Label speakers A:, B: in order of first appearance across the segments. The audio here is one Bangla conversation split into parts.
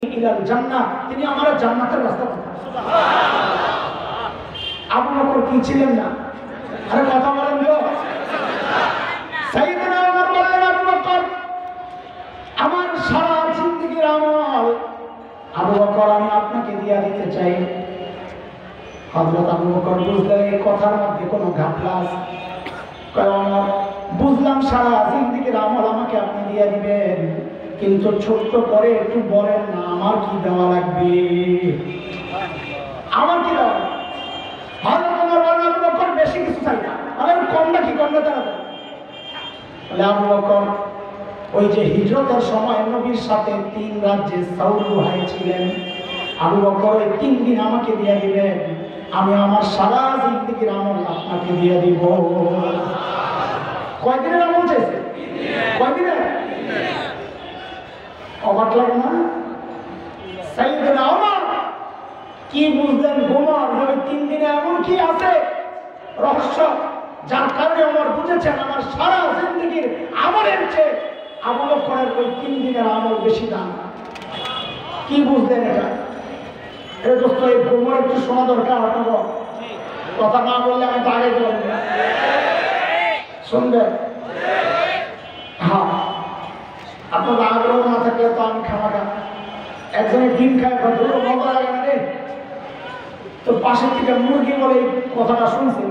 A: ইলাল জান্নাহ, তিনি আমার জান্নাতের রাস্তা দেখান। আবু বকর কি ছিলেন না? আরে কথা বলেন গো। সাইয়েদনা ওমর বললেন, আবু বকর আমার সারা জিন্দেগীর আমল আবু বকর আমি আপনাকে দিয়ে দিতে চাই। হযরত আবু বকর বুঝলেন এই কথার মধ্যে কোনো ঘাপলা আছে। কারণ বুঝলাম সারা জিন্দেগীর আমল আমাকে আপনি দিয়ে দিবেন, কিন্তু ছোট্ট করে একটু বলেন না আমার কি দেওয়া লাগবে, আমার কি দেওয়া লাগবে? হযরত ওমর বললেন, আবু বকর বেশি কিছু চাই না, আরে কম নাকি কম না তারা বলে। আবু বকর ওই যে হিজরতের সময় নবীর সাথে 3 রাজ্যে সওর ভাই ছিলেন, আবু বকর ওই 3 দিন আমাকে দিয়ে দিবেন, আমি আমার সারা জিন্দেগীর আমল আপনাকে দিয়ে দিব। কয়দিনের আমল চাইছে? কয়দিনের? অবাক লাগে না? সাইয়েদনা ওমর কি বুঝলেন গোমর যে 3 দিনে এমন কি আছে রহস্য যার কারণে ওমর বুঝেছেন আমার সারা জিন্দেগীর আমলের চেয়ে আবু বকরের ওই 3 দিনের আমল বেশি দাম। কি বুঝলেন এটা? এটা দোস্ত এই গোমর একটু শোনা দরকার। আপনার কথা না বললে আমি তো আগে বলব, শুনবেন? হ্যাঁ, আপনার আগ্রহ না থাকলে তো আমি খামাখা একজনের ডিম খায় ধরো মজা লাগে না রে, তো পাশের থেকে মুরগি বলে এই কথাটা শুনছি।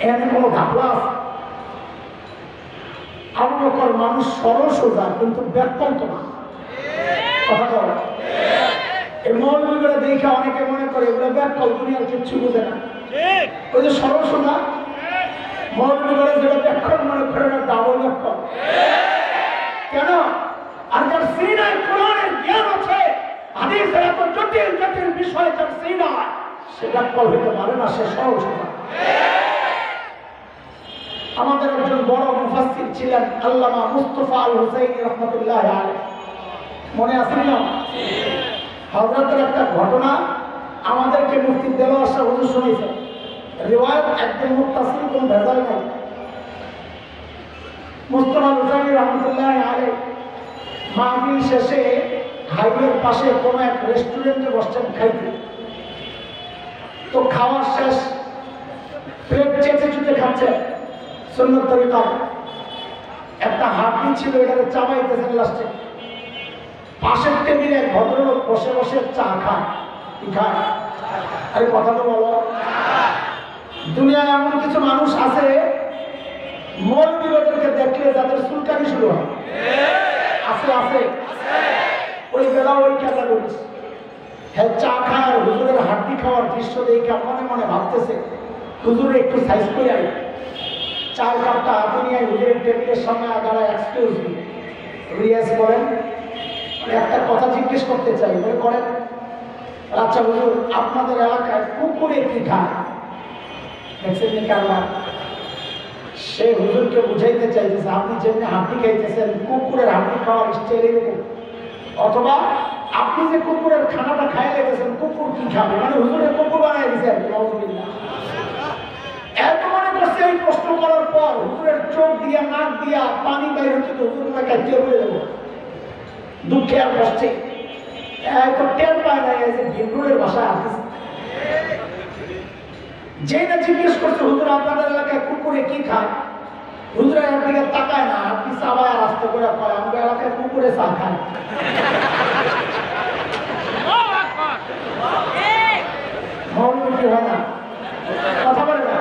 A: এখানে কোনো ঘাপলা আছে? আবু বকর মানুষ সরল সোজা কিন্তু ব্যক্তন্ত না। কথা বল, এই মৌলবীরা দেখে অনেকে মনে করে এগুলো ব্যাকল, দুনিয়ার কিচ্ছু বোঝে না। ওই যে সরল সোজা মৌলবীরা যেটা ব্যাকল মনে করে না, ডাবল ব্যাকল। কেন? আর যার সিনায় কোরআনের জ্ঞান আছে, হাদিসের এত জটিল জটিল বিষয় যার সিনায়, সে ব্যাকল হইতে পারে না, সে সরল সোজা। আমাদের একজন বড় মুফাসসির ছিলেন আল্লামা মুস্তাফা আল হুসাইনি রাহমাতুল্লাহ আলাইহি, মনে আছে না? হযরতের একটা ঘটনা আমাদেরকে মুফতি দেওয়ার শাহ হুজুর শুনিয়েছেন, রিওয়ায়াত একদম মুত্তাসিল, কোন ভেজাল নেই। মুস্তাফা আল হুসাইনি রাহমাতুল্লাহ আলাইহি মাহফিল শেষে হাইওয়ের পাশে কোনো এক রেস্টুরেন্টে বসছেন খাইতে। তো খাওয়ার শেষ, প্লেট চেটে চুটে খাচ্ছেন সুন্নত তরিকায়। একটা হাড্ডি ছিল, এটাকে চাবাইতেছেন লাস্টে। পাশের টেবিলে এক ভদ্রলোক বসে বসে চা খায়। কি খায়? আরে কথা তো বলো। দুনিয়ায় এমন কিছু মানুষ আছে মৌলবীদেরকে দেখলে যাদের চুলকানি শুরু হয়, আছে আছে, ওই বেলা ওই ক্যাটাগরি। হ্যাঁ, চা খায় আর হুজুরের হাড্ডি খাওয়ার দৃশ্য দেখে মনে মনে ভাবতেছে হুজুরের একটু সাইজ করে আই। চার কাপটা হাতে নিয়ে হুজুরের টেবিলের সামনে দাঁড়ায়, এক্সকিউজ মি, রিয়াজ বলেন, একটা কথা জিজ্ঞেস করতে চাই। বলে করেন। আচ্ছা হুজুর, আপনাদের এলাকায় কুকুরে কি খায়? দেখছেন নি কারবার? সে হুজুরকে বুঝাইতে চাইতেছে আপনি যেমনি হাড্ডি খাইতেছেন কুকুরের হাড্ডি খাওয়ার স্টাইল এরকম, অথবা আপনি যে কুকুরের খানাটা খাই লেগেছেন কুকুর কি খাবে, মানে হুজুরের কুকুর বানাই দিছে আর কি। এত মনে করছে এই প্রশ্ন করার পর হুজুরের চোখ দিয়া নাক দিয়া পানি বাইর হচ্ছে, তো হুজুর না কাটিয়ে পড়ে যাবো দুঃখে আর কষ্টে। তো টের পায় না যে ভিন্ডুরের ভাষায় আসতেছে। যেই না জিজ্ঞেস করছে হুজুর আপনাদের এলাকায় কুকুরে কি খায়, হুজুরের একদিকে তাকায় না, আপনি চাবায় আর আস্তে করে কয় আমাদের এলাকায় কুকুরে চা খায়। মৌলবী কি হয় না? কথা বলে না?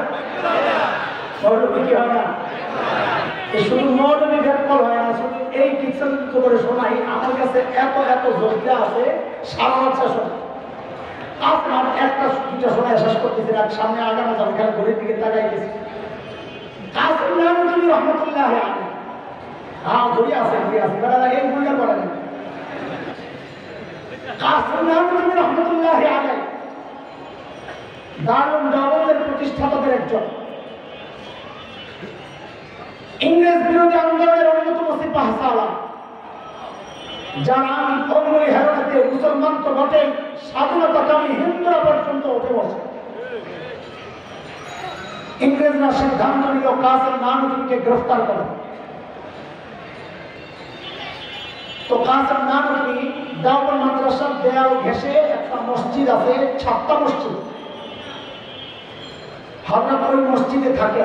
A: মৌলবী কি হয় না? শুধু মৌলবী ব্যাকল হয় না, শুধু এই কিচ্ছন করে শোনাই। আমার কাছে এত এত জোরটা আছে, সারা রাত শোনা। আপনার একটা দুটা শোনায় শেষ করতেছি না, সামনে আগানো যাবে, খেলা ঘড়ির দিকে তাকাই গেছি। কাসিম নানুতুবি রহমতুল্লাহ আলাইহি, হ্যাঁ ঘড়ি আছে, ঘড়ি আছে, বেলা এই ঘড়িটা করে না। কাসিম নানুতুবি রহমতুল্লাহ আলাইহি দারুল দাওয়াতের প্রতিষ্ঠাতাদের একজন। ইংরেজ বিরোধী আন্দোলনের অন্যতম সিপাহ সালার, যারা অঙ্গুলি হেরাতে মুসলমান তো বটে, স্বাধীনতাকামী হিন্দুরা পর্যন্ত উঠে বসে। ইংরেজরা সিদ্ধান্ত নিল কাসেম নানুতুবিকে গ্রেফতার করে। তো কাসেম নানুতুবি দেওবন্দ মাদ্রাসার দেয়াল ঘেঁষে একটা মসজিদ আছে, ছাত্তা মসজিদ, হযরত ওই মসজিদে থাকে।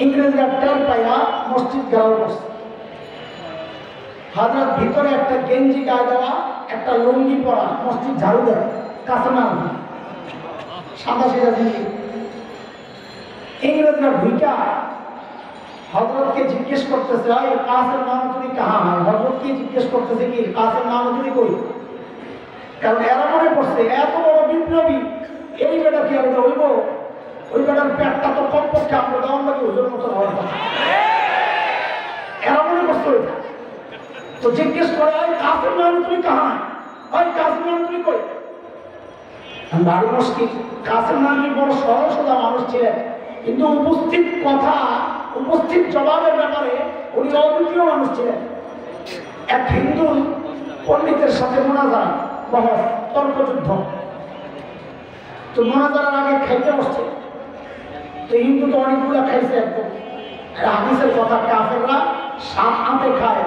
A: ইংরেজরা টের পাইয়া মসজিদ ঘেরাও করছে। হযরত ভিতরে একটা গেঞ্জি গায়ে দেওয়া, একটা লুঙ্গি পরা, মসজিদ ঝাড়ু দেয়, কাসেম নানুতুবি সাদা সিধা জিনিস। ইংরেজরা ঢুকা হযরতকে জিজ্ঞেস করতেছে, আরে কাসেম নানুতুবি কাহা হয়? হযরতকে জিজ্ঞেস করতেছে কি কাসেম নানুতুবি কই? কারণ এরা মনে করছে এত বড় বিপ্লবী, এই বেটা কি আর হইব? ওই বেটার পেটটা তো কমপক্ষে আমরা দেওয়ার লাগে হুজুর মতো হওয়ার কথা। এরা মনে করছে ওইটা। তো জিজ্ঞেস করে, আরে কাসেম নানুতুবি কাহা? আরে কাসেম নানুতুবি কই? ভারী মুশকিল। কাসেম নানুতুবি বড় সরল সোজা মানুষ ছিলেন, কিন্তু উপস্থিত কথা, উপস্থিত জবাবের ব্যাপারে উনি অদ্বিতীয় মানুষ ছিলেন। এক হিন্দু পণ্ডিতের সাথে মোনাজারা, বহস, তর্কযুদ্ধ। তো মোনাজারার আগে খাইতে বসছে। তো হিন্দু তো অনেকগুলো খাইছে। একদম হাদিসের কথা, কাফেররা 7 আঁতে খায়,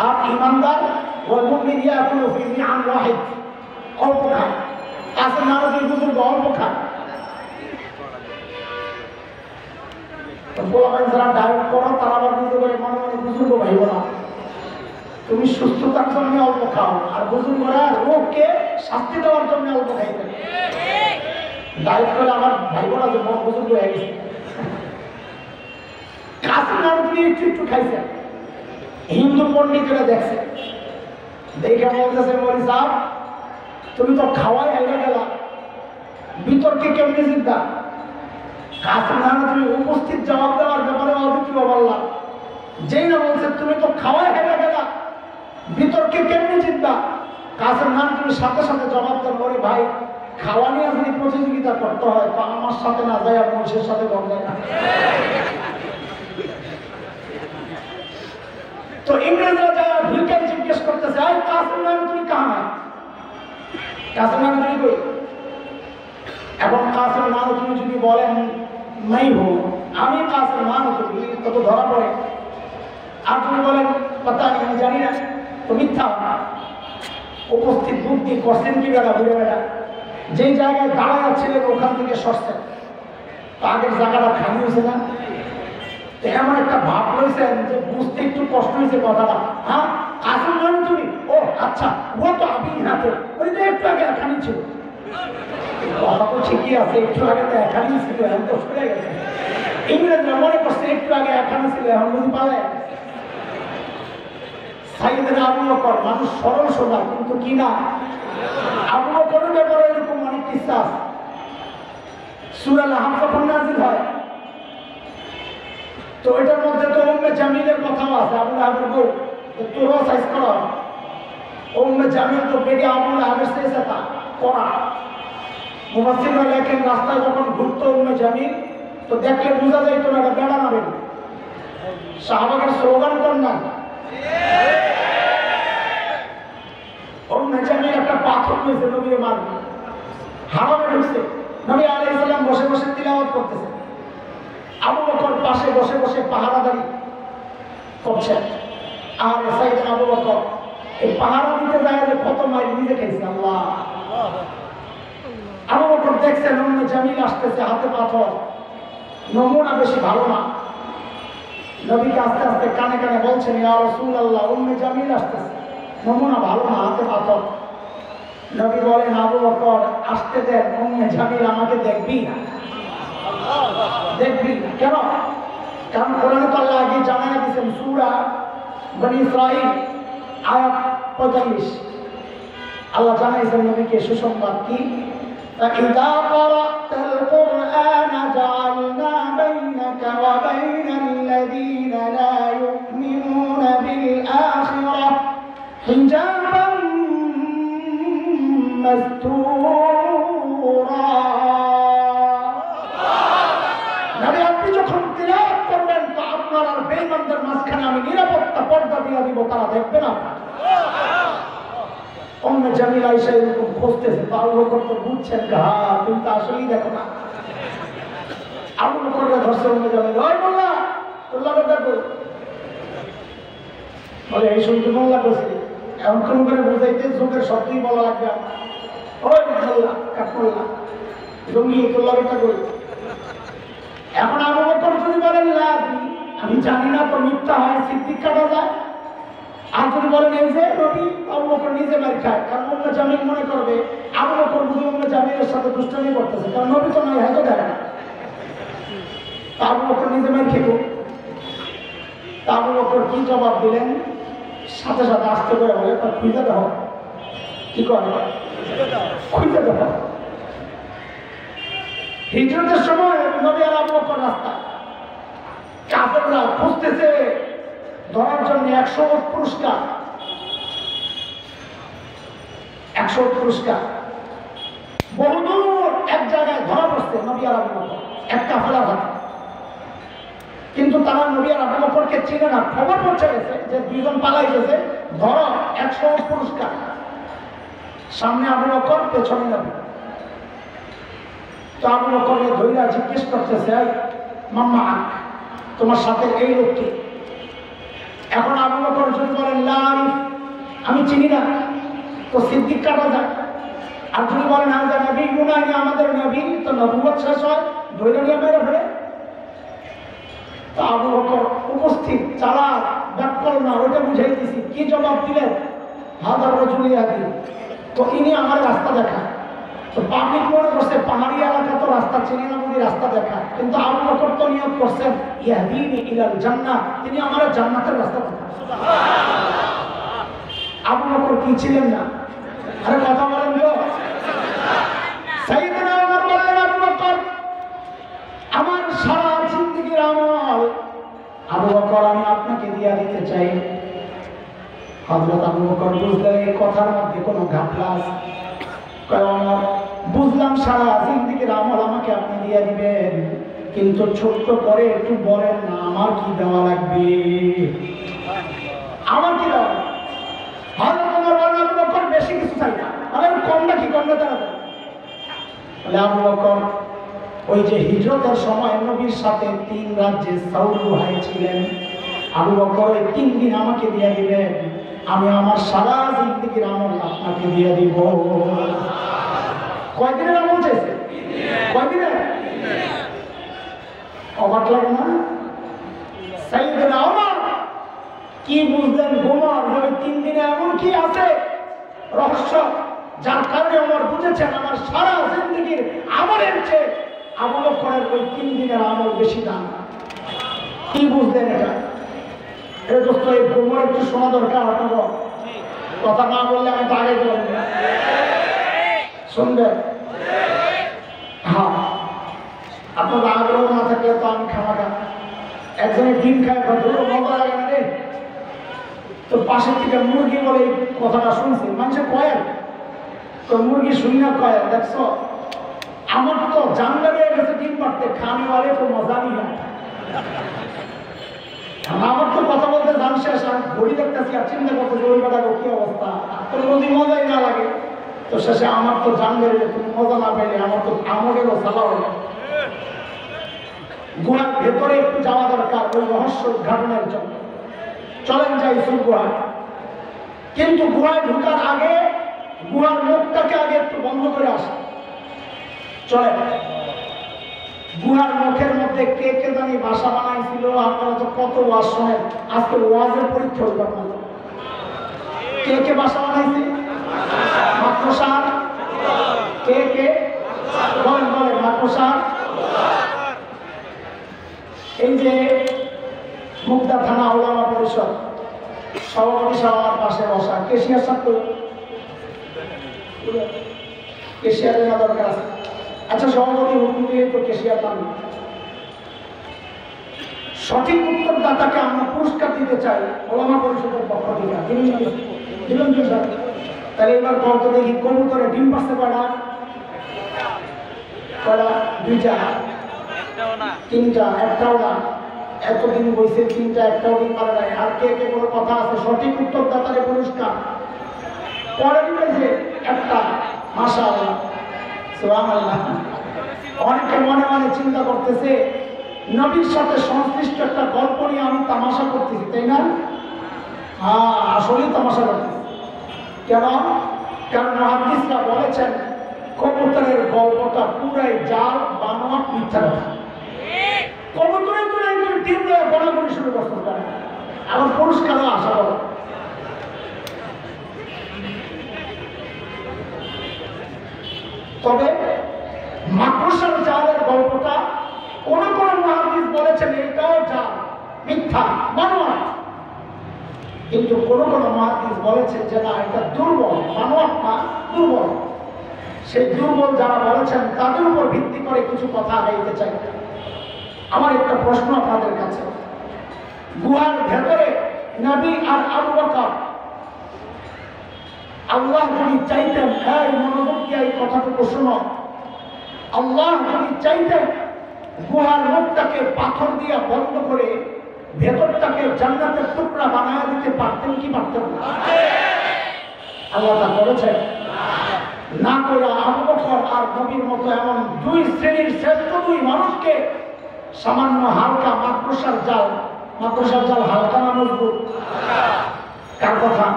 A: আর ইমানদার ওয়াল মুমিন ইয়াকুলু ফি মিআন ওয়াহিদ, অল্প খায়। কাসেম নানুতুবি বুজুর্গ অল্প খায়। যারা ডায়েট করো তারা আবার বুঝতে পারে মনে মনে বুজুর্গ ভাই বলা, তুমি সুস্থতার জন্য অল্প খাও, আর বুজুর্গরা রোগকে শাস্তি দেওয়ার জন্য অল্প খাইতে। ডায়েট করে আমার ভাই বোনা যে বড় বুজুর্গ হয়ে গেছে। কাসেম নানুতুবি একটু একটু খাইছে। হিন্দু পণ্ডিতেরা দেখছে, দেখে বলতেছে, মৌলী সাহেব তুমি তো খাওয়াই আইনা গেলা, বিতর্কে কেমনি জিতবা? কাসেম নানুতুবি উপস্থিত জবাব দেওয়ার ব্যাপারে অদ্বিতীয় বললাম। যেই না বলছে তুমি তো খাওয়াই হেরে গেলা, বিতর্কে কেমনি জিতবা? কাসেম নানুতুবির সাথে সাথে জবাব দেন, বলে ভাই খাওয়া নিয়ে যদি প্রতিযোগিতা করতে হয় তো আমার সাথে না যায়, আর মহিষের সাথে কম যায় না। তো ইংরেজরা যারা ঢুকে জিজ্ঞেস করতেছে, আরে কাসেম নানুতুবি কাহা? কাসেম নানুতুবি কই? এখন কাসেম নানুতুবি যদি বলেন নাই হো, আমি কাসেম নানুতুবি, তো ধরা পড়ে। আর যদি বলেন পাতা নেই, আমি জানি না, তো মিথ্যা। উপস্থিত বুদ্ধি করছেন কি বেড়া, ঘুরে বেড়া যেই জায়গায় দাঁড়া যাচ্ছিলেন ওখান থেকে সরছেন, তো আগের জায়গাটা খালি হয়েছে না? তো এমন একটা ভাব রয়েছেন যে বুঝতে একটু কষ্ট হয়েছে কথাটা। হ্যাঁ কাসেম নানুতুবি, ও আচ্ছা, ও তো আমি হাতে, ওই তো একটু আগে এখানে ছিল। কথা তো ঠিকই আছে, একটু আগে তো এখানেই ছিল, এখন তো সরে গেছে। ইংরেজরা মনে করছে একটু আগে এখানে ছিল, এখন বুঝি পালে। সাইয়েদনা আবু বকর মানুষ সরল সোজা, কিন্তু কি না, আবু বকরের ব্যাপারে এরকম অনেক কিস্সা আছে। সূরা লাহাব যখন নাযিল হয়, তো এটার মধ্যে তো উম্মে জামিলের কথাও আছে, আবু লাহাবের বউ। তোরও সাইজ করা, উম্মে জামিল তো বেগে আবু লাহাবের চেয়ে তা করা। মুফাসসিররা লেখেন, রাস্তায় যখন ঘুরতো উম্মে জামিল, তো দেখলে বোঝা যাইতো না এটা বেড়া না বেড়া। সাহাবাদের স্লোগান কর না, উম্মে জামিল একটা পাথর নিয়েছে, নবীর মারবে, হারামে ঢুকছে। নবী আলাইহিস সালাম বসে বসে তিলাওয়াত করতেছে, আবু বকর পাশে বসে বসে পাহারাদারি করছেন। আর সাইয়েদনা আবু বকর এই পাহারা দিতে যায় যে কত মাইল নিজে খাইছে। আল্লাহ, আবু বকর দেখছেন উম্মে জামিল আসতেছে, হাতে পাথর, নমুনা বেশি ভালো না। নবীকে আস্তে আস্তে কানে কানে বলছেন, ইয়া রাসূলুল্লাহ উম্মে জামিল আসতেছে, নমুনা ভালো না, হাতে পাথর। নবী বলেন, আবু বকর আসতে দেন, উম্মে জামিল আমাকে দেখবি না। দেখবি কেন? কারণ কোরআনে তো আল্লাহ আগে জানায় দিয়েছেন, সূরা বনী ইসরাঈল আয়াত 45, আল্লাহ জানাইছেন নবীকে সুসংবাদ কি, فإذا قرأت القرآن جعلنا بينك وبين الذين لا يؤمنون بالآخرة حجابا مستورا। নবী আপনি যখন তিলাওয়াত করবেন বেঈমানদের মাঝখানে আমি নিরাপত্তা পর্দা দিয়ে দিব, তারা দেখবে না। উম্মে জামিলা এসে এরকম খুঁজতেছে, তো আবু বকর তো বুঝছেন যে হ্যাঁ তুমি তো আসলেই দেখো না। আবু বকরকে ধরছে উম্মে জামিলা, ওই মোল্লা তোর লাগে দেখো, বলে এই শুনতে মোল্লা করছি, এমন করে বুঝাইতে চোখের শব্দই বলা লাগবে, ওই মোল্লা কাঠমোল্লা জঙ্গি তোর লাগে দেখো। এখন আবু বকর যদি বলেন না আমি জানি না, তো মিথ্যা হয়, সিদ্দিক কাটা যায়। আর যদি বলেন এই যে নবী, আবু বকর নিজে মার খায়, কারণ উম্মে জামিল মনে করবে আবু বকর বুঝে উম্মে জামিলের সাথে দুষ্টামি করতেছে, কারণ নবী তো নাই, হয়তো দেয় না। আবু বকর নিজে মার খেব। আবু বকর কি জবাব দিলেন? সাথে সাথে আসতে করে বলে খুঁজে দাও। কি করে? খুঁজে দাও। হিজরতের সময় নবী আর আবু বকর রাস্তা, কাফেররা খুঁজতেছে ধরার জন্য 100 পুরস্কার, 100 পুরস্কার বহুদূর এক জায়গায় ধরা পড়ছে নবী আর আবু বকর এক কাফেলার হাতে। কিন্তু তারা নবী আর আবু বকরকে চিনে না, খবর পৌঁছে গেছে যে দুইজন পালাই গেছে, ধরো 100 পুরস্কার। সামনে আবু বকর, পেছনে নবী। তো আবু বকরকে ধৈর্য জিজ্ঞেস করতেছে, মাম্মা তোমার সাথে এই লোকটি। এখন আবু বকর যদি বলেন লা আরিফ, আমি চিনি না, তো সিদ্দিক কাটা যায়। আর যদি বলেন হাজা নবী গুনাহি আমাদের নবী, তো নবুয়ত শেষ হয়, ধৈর্য নিয়ে মেরে ফেলে। তো আবু বকর উপস্থিত, চালাক, ব্যাকল না, ওইটা বুঝাই দিছি। কি জবাব দিলেন? হাজার রাজুল ইয়াদি, তো ইনি আমার রাস্তা দেখায়। তো পাবলিক মনে করছে পাহাড়ি এলাকা, তো রাস্তা চিনি না, বুঝি রাস্তা দেখায়। কিন্তু আবু বকর তো নিয়ত করছেন ইয়াহদিনি ইলাল জান্নাহ, তিনি আমার জান্নাতের রাস্তা দেখায়। আবু বকর কি ছিলেন না? আরে কথা বলেন গো। সাইয়েদনা ওমর বললেন, আবু বকর আমার সারা জিন্দেগীর আমল আবু বকর আমি আপনাকে দিয়া দিতে চাই। হযরত আবু বকর বুঝলেন এই কথার মধ্যে কোনো ঘাপলা আছে। ওমর বুঝলাম সারা জিন্দেগীর আমল আমাকে আপনি দিয়া দিবেন, কিন্তু ছোট্ট করে একটু বলেন না আমার কি দেওয়া লাগবে, আমার কি দেওয়া লাগবে? হযরত ওমর বলেন, আবু বকর বেশি কিছু চাই না, আরে কমটা কি কমটা তারা বলে। আবু বকর ওই যে হিজরতের সময় নবীর সাথে 3 রাজ্যে সাউদ ভাই ছিলেন, আবু বকর ওই 3 দিন আমাকে দিয়ে দিবেন, আমি আমার সারা জিন্দেগীর আমল আপনাকে দিয়ে দিব। কয়দিনের আমল চাইছে? কয়দিনের? অবাক লাগে না? সাইয়েদনা ওমর কি বুঝলেন গোমর যে ওই 3 দিনে এমন কি আছে রহস্য, যার কারণে ওমর বুঝেছেন আমার সারা জিন্দেগীর আমলের চেয়ে আবু বকরের ওই 3 দিনের আমল বেশি দাম। কি বুঝলেন এটা? এটা দোস্ত এই গোমর একটু শোনা দরকার। আপনার কথা না বললে আমি তো আগে বলবো, শুনবেন? হ্যাঁ, আপনার আগ্রহ না থাকলে তো আমি খাওয়া একজনের ডিম খায় ধরো মজা লাগে না রে, তো পাশের থেকে মুরগি বলে এই কথাটা শুনছি, মানুষে কয়েন তো মুরগি শুনি না কয়েন, দেখছো আমার তো জানলারে গেছে ডিম পাড়তে, খানিওয়ালে তো মজা নিয়ে আমার তো কথা বলতে জান শেষ, আর ঘড়ি দেখতেছি আর চিন্তা করতেছি ওই বেটাকে কি অবস্থা, তোর যদি মজাই না লাগে তো শেষে আমার তো জানবে তুমি মজা না পেলে আমার তো আমলেরও সালা হলো। গুহার ভেতরে একটু যাওয়া দরকার ওই রহস্য উদ্ঘাটনের জন্য। চলেন যাই সুর গুহায়, কিন্তু গুহায় ঢুকার আগে গুহার মুখটাকে আগে একটু বন্ধ করে আসে। চলে গুহার মুখের মধ্যে কে কে জানি বাসা বানাইছিল, আপনারা তো কত ওয়াজ শোনেন, আজকে ওয়াজের পরীক্ষা হইল আপনাদের। কে কে বাসা বানাইছে? মাকড়সার। কে কে বলেন বলেন? মাকড়সার। এই যে মুগদা থানা ওলামা পরিষদ সভাপতি সাহেব আমার পাশে বসা, কেশিয়ার সাথে কেশিয়ার দেওয়া দরকার আছে। আচ্ছা সভাপতি হুকুম দিয়ে তো কেশিয়ার পান, সঠিক উত্তরদাতাকে আমরা পুরস্কার দিতে চাই ওলামা পরিষদের পক্ষ থেকে। দিলেন তাহলে এবার বলত দেখি কবুতরে ডিম পাচ্ছে কয়টা? কয়টা? 2টা, 3টা, একটাও না, এতদিন বইছে তিনটা একটাও দিন পারে নাই। আর কে কে কোনো কথা আছে? সঠিক উত্তরদাতারে পুরস্কার পরে দিয়েছে একটা। মাশাআল্লাহ, সুবহানাল্লাহ। অনেকে মনে মনে চিন্তা করতেছে নবীর সাথে সংশ্লিষ্ট একটা গল্প নিয়ে আমি তামাশা করতেছি, তাই না? হ্যাঁ, আসলেই তামাশা করতেছি। কেন? কারণ মুহাদ্দিসরা বলেছেন কবুতরের গল্পটা পুরাই জাল, বানোয়াট, মিথ্যা কথা। কবুতরের তুলে একজন টিম দিয়ে গণাগণি শুরু করতে পারে, আমার পুরস্কারও আশা করো। তবে মাকড়সার জালের গল্পটা কোন কোন মুহাদ্দিস বলেছেন এটাও জাল, মিথ্যা, বানোয়াট। কিন্তু কোন কোন মুহাদ্দিস বলেছেন যে না, এটা দুর্বল, বানোয়াট না, দুর্বল। সেই দুর্বল যারা বলেছেন তাদের উপর ভিত্তি করে কিছু কথা আগাইতে চাই। আমার একটা প্রশ্ন আপনাদের কাছে, গুহার ভেতরে নবী আর আবু বকর আল্লাহ যদি চাইতেন, এই মনোযোগ দিয়ে এই কথাটুকু শোনো, আল্লাহ যদি চাইতেন গুহার মুখটাকে পাথর দিয়ে বন্ধ করে ভেতরটাকে জান্নাতের টুকরা বানায় দিতে পারতেন কি পারতেন না? আল্লাহ তা করেছেন না? করে আবু বকর আর নবীর মতো এমন দুই শ্রেণীর শ্রেষ্ঠ দুই মানুষকে সামান্য হালকা মাকড়সার জাল হালকা না মজবুত? কার কথা?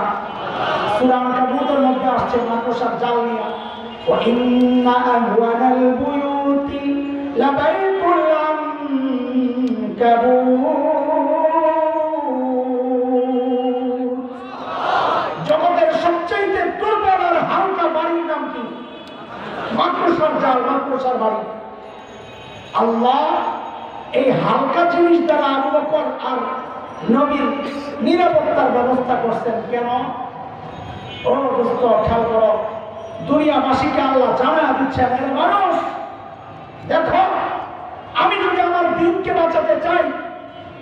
A: সূরা আনকাবুতের মধ্যে আসছে মাকড়সার জাল নিয়ে, ওয়া ইন্না আহওয়ানাল বুয়ুতি লাবাইতুল আনকাবুত। জগতের সবচেয়ে দুর্বল আর হালকা বাড়ির নাম কি? মাকড়সার জাল, মাকড়সার বাড়ি। আল্লাহ এই হালকা জিনিস দ্বারা আবু বকর আর নবীর নিরাপত্তার ব্যবস্থা করছেন। কেন? ও দোস্ত, খেয়াল করো, দুনিয়াবাসীকে আল্লাহ জানায়া দিচ্ছেন, এর মানুষ দেখো, আমি যদি আমার দিনকে বাঁচাতে চাই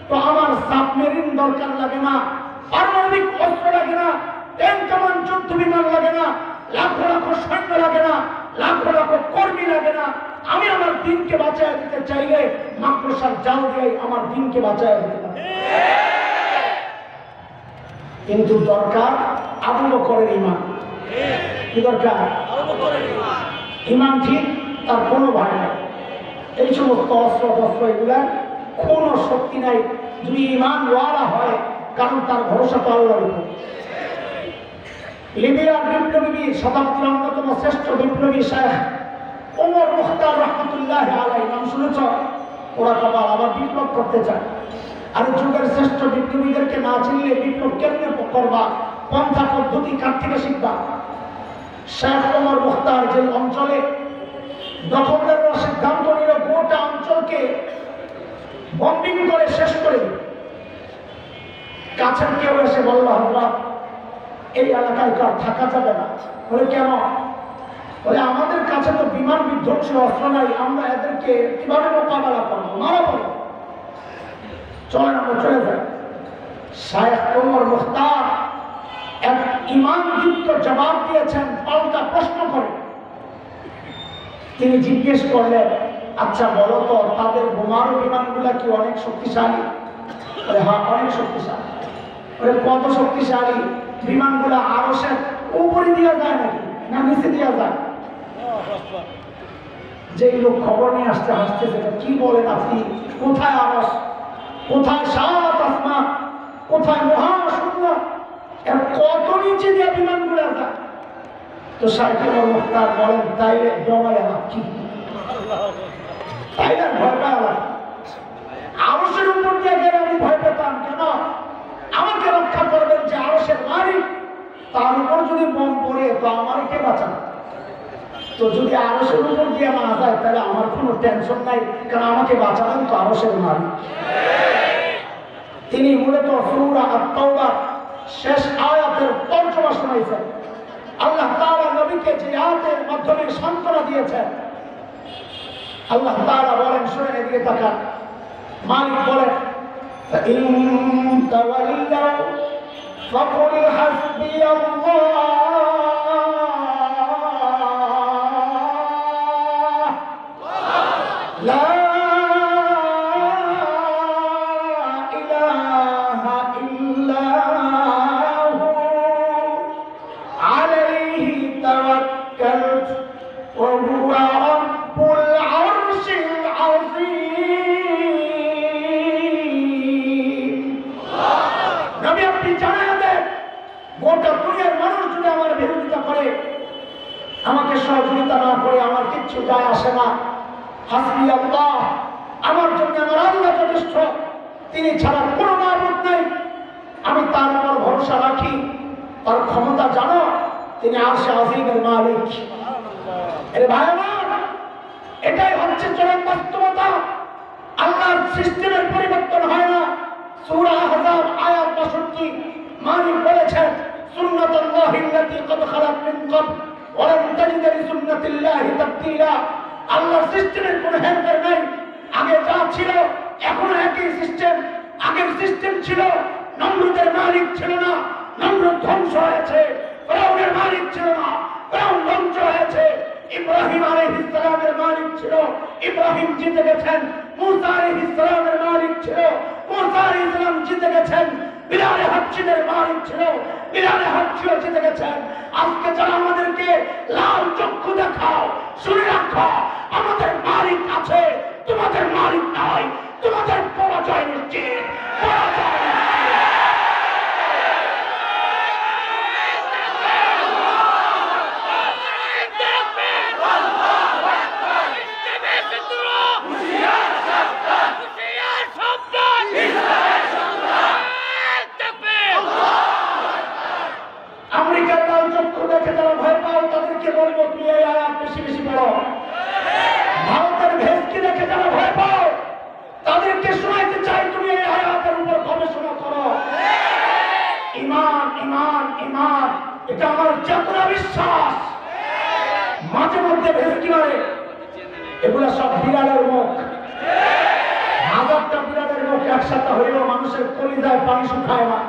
A: তো আমার সাবমেরিন দরকার লাগে না, পারমাণবিক অস্ত্র লাগে না, ট্যাঙ্ক কামান যুদ্ধ বিমান লাগে না, লাখো লাখো সৈন্য লাগে না, লাখো লাখো কর্মী লাগে না। আমি আমার দিনকে বাঁচায় দিতে চাইলে মাকড়সার জাল দিয়ে আমার দিনকে বাঁচায় দিতে পারি। কিন্তু দরকার আবু বকরের ঈমান। কি দরকার? ঈমান ঠিক, তার কোনো ভয় নাই। এই সমস্ত অস্ত্র টস্ত্র এগুলার কোনো শক্তি নাই যদি ঈমান ওয়ালা হয়, কারণ তার ভরসা তো আল্লাহর উপর। লিবিয়ার বিপ্লবী, শতাব্দীর অন্যতম শ্রেষ্ঠ বিপ্লবী শেখ ওমর মুখতার রহমতুল্লাহ আলাইহি, নাম শুনেছ? ওরা কবার আবার বিপ্লব করতে চায়। আর যুগের শ্রেষ্ঠ বিপ্লবীদেরকে না চিনলে বিপ্লব কেমনে করবা? পন্থা পদ্ধতি কার থেকে শিখবা? শেখ ওমর মুখতার যে অঞ্চলে দখলদাররা সিদ্ধান্ত নিল গোটা অঞ্চলকে বম্বিং করে শেষ করে দিল, কাছের কেউ এসে বলল, হযরত এই এলাকায় কার থাকা যাবে না। বলে কেন? বলে আমাদের কাছে তো বিমান বিধ্বংসী অস্ত্র নাই, আমরা এদেরকে কিভাবে মোকাবেলা করবো? মারা পড়ো, চলেন আমরা চলে যাই। শেখ ওমর মুখতার এক ঈমানযুক্ত জবাব দিয়েছেন, পাল্টা প্রশ্ন করে। তিনি জিজ্ঞেস করলেন, আচ্ছা বলো তো, তাদের বোমারু বিমানগুলা কি অনেক শক্তিশালী? বলে হ্যাঁ, অনেক শক্তিশালী। বলে কত শক্তিশালী? বিমানগুলা আরশের উপরে দেওয়া যায় নাকি না নিচে দেওয়া যায়? যে লোক খবর নিয়ে আসতে হাসতেছে, কি বলেন আপনি? কোথায় আরশ, কোথায় সাত আসমান, কোথায় মহাশূন্য, এর কত নিচে দিয়ে বিমানগুলো যায়? তো শেখ ওমর মুখতার বলেন, তাইলে ডরায় না কি? তাইলে ভয় পায় না? আরশের উপর দিয়ে গেলে আমি ভয় পেতাম। কেন? আমাকে রক্ষা করবেন যে আরশের মালিক, তার উপর যদি বোম পড়ে তো আমার কে বাঁচাবে? তো যদি আরশের উপর দিয়ে না যায় তাহলে আমার কোনো টেনশন নাই, কারণ আমাকে বাঁচাবেন তো আরশের মালিক। তিনি মূলত সূরা আত-তাওবা শেষ আয়াতের তর্জমা শোনাইছেন। আল্লাহ তাআলা নবীকে যে আয়াতের মাধ্যমে সান্ত্বনা দিয়েছেন, আল্লাহ তাআলা বলেন, শুনে এদিকে তাকান, মালিক বলেন, فإن تولوا فقل حسبي الله لا গোটা দুনিয়ার মানুষ যদি আমার বিরোধিতা করে, আমাকে সহযোগিতা না করে, আমার কিচ্ছু যায় আসে না। হাসবি আল্লাহ, আমার জন্য আমার আল্লাহ যথেষ্ট, তিনি ছাড়া কোনো মাবুদ নাই। আমি তার উপর ভরসা রাখি। তার ক্ষমতা জানো, তিনি আরশে আজিমের মালিক। আরে ভাই আমার, এটাই হচ্ছে চরম বাস্তবতা। আল্লাহর সিস্টেমের পরিবর্তন হয় না। সূরা আহজাব আয়াত 62 মালিক বলেছেন, সুন্নাতুল্লাহি আল্লাতী ক্বাদ খালাত মিন ক্বাবল ওয়া লান তাজিদা লিসুন্নাতিল্লাহি তাবদীলা। আল্লাহর সিস্টেমের কোনো হেরফের নাই। আগে যা ছিল এখনো একই সিস্টেম। আগের সিস্টেম ছিল, নমরুদের মালিক ছিল না, নমরুদ ধ্বংস হয়েছে। ফেরাউনের মালিক ছিল না, ফেরাউন ধ্বংস হয়েছে। ইব্রাহিম আলাইহিস সালামের মালিক ছিল, ইব্রাহিম জিতে গেছেন। মুসা আলাইহিস সালামের মালিক ছিল, মুসা আলাইহিস সালাম জিতে গেছেন। বিলাল হাবশীর মালিক ছিল, বিলাল হাবশীও জিতে গেছেন। আজকে যারা আমাদেরকে লাল চক্ষু দেখাও, শুনে রাখো, আমাদের মালিক আছে, তোমাদের মালিক নাই। তোমাদের পরাজয় নিশ্চিত, পরাজয় আমেরিকার লাল চক্ষু দেখে যারা ভয় পাও, তাদেরকে বলবো তুমি এই আয়াত বেশি বেশি পড়ো। ভারতের ভেস্কি দেখে যারা ভয় পাও, তাদেরকে শোনাইতে চাই তুমি এই আয়াতের উপর গবেষণা করো। ঈমান, ঈমান, ঈমান, এটা আমার চেতনা বিশ্বাস। মাঝে মধ্যে ভেস্কি মারে, এগুলা সব বিড়ালের মুখ। হাজারটা বিড়ালের মুখ একসাথে হইলেও মানুষের কলিজায় পানি শুকায় না।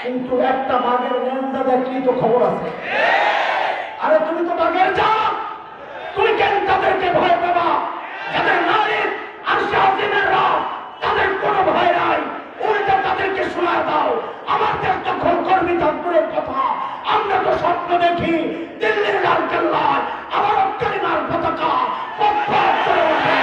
A: কিন্তু একটা বাঘের ন্যাংটা দেখলি তো খবর আছে। আরে তুমি তো বাঘের জাত, তুমি কেন তাদেরকে ভয় পাবা? যাদের নারী আরশে আজিমের রব, তাদের কোনো ভয় নাই। উল্টা তাদেরকে শোনায় দাও, আমাদের দখল করবি তাদের কথা। আমরা তো স্বপ্ন দেখি দিল্লির লাল কেল্লায় আবার কালিমার পতাকা পথ চলে ওঠে।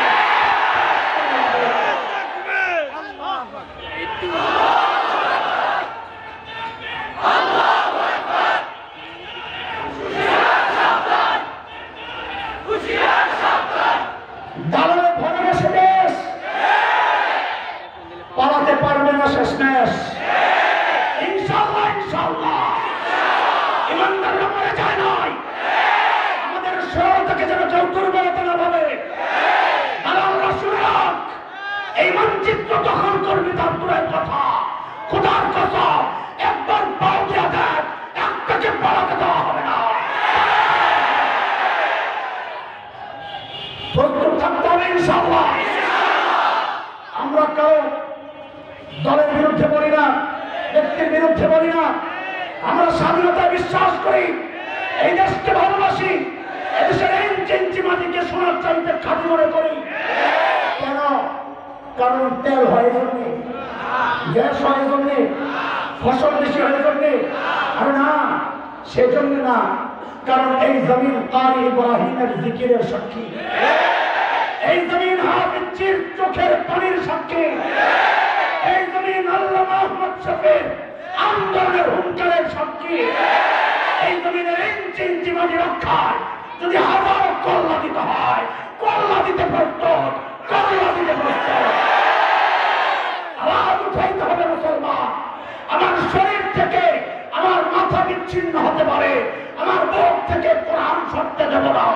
A: দালালে ভরে গেছে দেশ, পালাতে পারবে না শেষমেশ। ইনশাআল্লাহ, ইনশাআল্লাহ, ইমানদাররা মরে যায় নাই। আমাদের শহর থেকে যেন কেউ দুর্বলতা না ভাবে। দালালরা শুনে রাখ, এই মানচিত্র দখল করবি তার দূরের কথা। খোদার কসম, একবার পাও দিয়া দেখ, একটাকে পালাতে দেওয়া হবে না। প্রস্তুত থাকতে হবে ইনশাআল্লাহ। আমরা কেউ দলের বিরুদ্ধে বলি না, ব্যক্তির বিরুদ্ধে বলি না। আমরা স্বাধীনতায় বিশ্বাস করি, এই দেশকে ভালোবাসি, এদেশের ইঞ্চি মাটিকে সোনার চাইতে খাঁটি মনে করি। কেন? কারণ তেল হয় জন্যে, গ্যাস হয় জন্যে, ফসল বেশি হয় জন্যে। আর না, সেজন্য না, কারণ এই জমিন কারি ইব্রাহিমের জিকিরের সাক্ষী, এই জমিন হাফিজের চোখের পানির সাক্ষী, এই জমিন আল্লামা আহমদ শফির আন্দোলনের হুঙ্কারের সাক্ষী। এই জমিনের ইঞ্চি মাটি রক্ষায় যদি হাজারো কল্লা দিতে হয়, কল্লা দিতে প্রস্তুত, কল্লা দিতে প্রস্তুত। আওয়াজ উঠাইতে হবে মুসলমান। আমার শরীর থেকে আমার মাথা বিচ্ছিন্ন হতে পারে, আমার বুক থেকে কোরআন সরতে দেব না।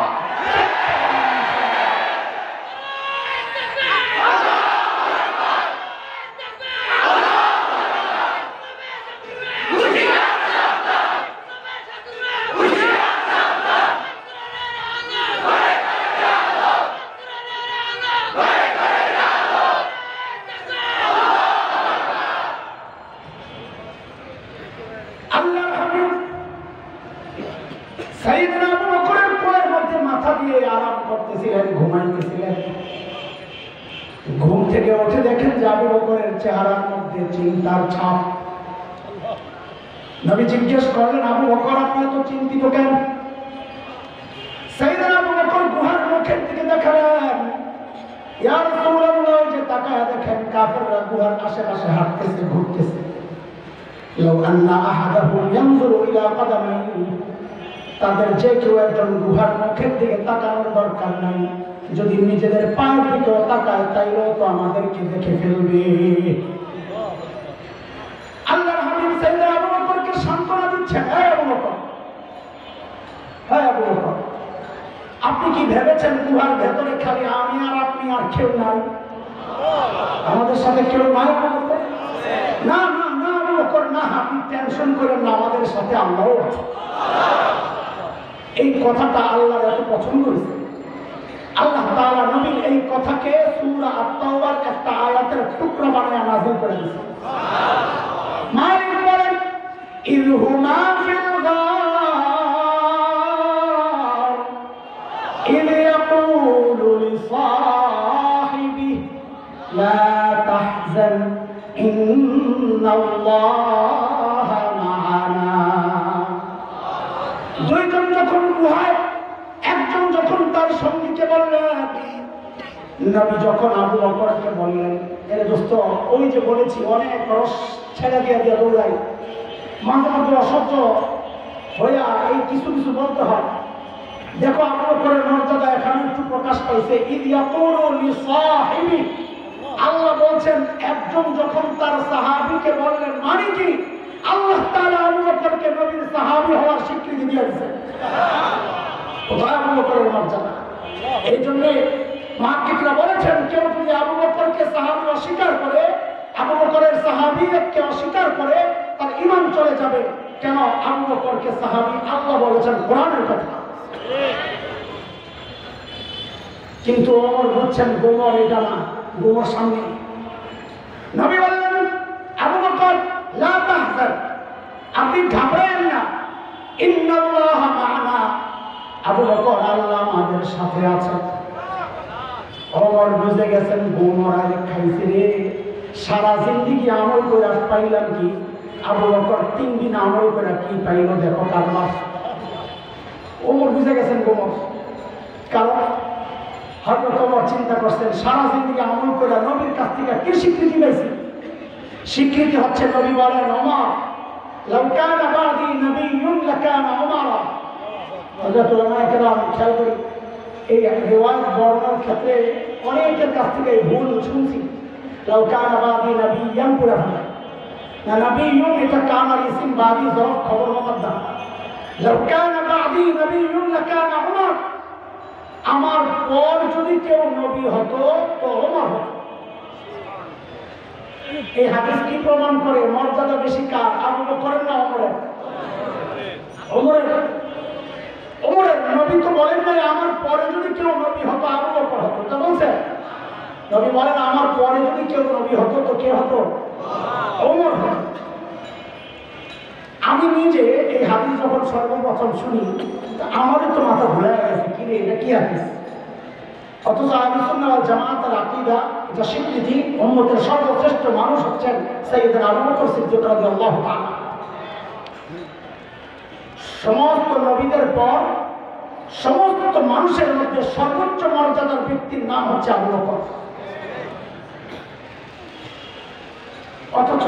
A: ঘুম থেকে উঠে দেখেন যে আবু বকরের চেহারার মধ্যে চিন্তার ছাপ। নবী জিজ্ঞেস করলেন, আবু বকর আপনি এত চিন্তিত কেন? সাইয়েদনা আবু বকর গুহার মুখের দিকে দেখালেন, ইয়া রাসূলুল্লাহ, যে তাকায় দেখেন কাফেররা গুহার আশেপাশে হাঁটতেছে, ঘুরতেছে। লাউ আন্না আহাদাহুম ইয়ানজুরু ইলা কাদামাইহি, তাদের যে কেউ একজন গুহার মুখের দিকে তাকানোর দরকার নাই, যদি নিজেদের পায়ের দিকেও তাকায় তাইলেও তো আমাদেরকে দেখে ফেলবে। আল্লাহর হাবিব সাইয়েদনা আবু বকরকে সান্ত্বনা দিচ্ছেন, হে আবু বকর, হে আবু বকর, আপনি কি ভেবেছেন গুহার ভেতরে খালি আমি আর আপনি আর কেউ নাই? আমাদের সাথে কেউ নাই আবু বকর? না না না আবু বকর, না, আপনি টেনশন করেন না, আমাদের সাথে আল্লাহও আছে। এই কথাটা আল্লাহর এত পছন্দ হয়েছে, আল্লাহ তাআলা নবীর এই কথাকে সূরা আত-তাওবার একটা আয়াতের টুকরা বানায় নাযিল করে দিয়েছেন। মালিক বলেন, ইযহুমা ফিল গার ইয ইয়াকুলু লিসাহিবিহি লা তাহজান ইন্নাল্লাহা মা'ানা। দুইজন যখন গুহায়, একজন যখন তার সঙ্গীকে বললেন, নবী যখন আবু বকরকে বললেন, এর দোস্ত ওই যে বলেছি অনেক রস ছেড়ে দিয়ে দিয়ে দৌড়াই, মাঝে মাঝে অসহ্য হইয়া এই কিছু কিছু বলতে হয়। দেখো আবু বকরের মর্যাদা এখানে একটু প্রকাশ পাইছে। ইয ইয়াকুলু লিসাহিবি, আল্লাহ বলছেন একজন যখন তার সাহাবীকে বললেন, মানে কি আল্লাহ তাআলা আবু বকরকে নবীর সাহাবী হওয়ার স্বীকৃতি দিয়েছে। কোথায় আবু বকরের মর্যাদা! এই জন্য মুহাক্কিকরা বলেছেন, কেউ যদি আবু বকরকে সাহাবী অস্বীকার করে, আবু বকরের সাহাবীকে অস্বীকার করে, তার ঈমান চলে যাবে। কেন? আবু বকরকে সাহাবী আল্লাহ বলেছেন, কোরআনের কথা। কিন্তু ওমর বুঝছেন গোমর এটা না, গোমর সামনে। নবী বললেন, আবু বকর লা তাহজান, আপনি ঘাবড়েন না, ইন্নাল্লাহা মা'ানা, আবু বকর আল্লাহ আমাদের সাথে আছেন। ওমর বুঝে গেছেন গোমর আরে খাইছে রে, সারা জিন্দেগি আমল করে পাইলাম কি, আবু বকর 3 দিন আমল করে কি পাইল দেখো কারবার। ওমর বুঝে গেছেন গোমর, কারণ হযরত ওমর চিন্তা করছেন সারা জিন্দেগি আমল করে নবীর কাছ থেকে কি স্বীকৃতি পাইছি? স্বীকৃতি হচ্ছে নবী বলেন, ওমর লাউ কানা বাদি নবিয়্যুন লাকানা ওমর। হযরত ওলামায়ে কেরাম খেয়াল করি, এই রিওয়ায়াত বর্ণনার ক্ষেত্রে অনেকের কাছ থেকে ভুল শুনছি। লাউ কানা বাদি নবিয়্যান পুরা হয় না, নবিয়্যুন এটা কানার ইসম, বাদি জরফ খবর মুকদ্দাম। লাউ কানা বাদি নবিয়্যুন লাকানা ওমর, আমার পর যদি কেউ নবী হতো তো ওমর হতো। এই হাদিস কি প্রমাণ করে? মর্যাদা বেশি কার, আবু বকরের না ওমরের? ওমরের। ওমরের। নবী তো বলেন নাই আমার পরে যদি কেউ নবী হতো আবু বকর হতো, তা বলছে? নবী বলেন আমার পরে যদি কেউ নবী হতো তো কে হতো? ওমর হতো। আমি নিজে এই হাদিস যখন সর্বপ্রথম শুনি, আমারও তো মাথা ঘুরে গেছে, কি রে এটা কি হাদিস? অথচ আহলে সুন্নাহ ওয়াল জামাতের আকীদা, এটা স্বীকৃতি উম্মতের সর্বশ্রেষ্ঠ মানুষ হচ্ছেন সাইয়েদনা আবু বকর সিদ্দিক রাদিয়াল্লাহু তাআলা। সমস্ত নবীদের পর সমস্ত মানুষের মধ্যে সর্বোচ্চ মর্যাদার ব্যক্তির নাম হচ্ছে আবু বকর। অথচ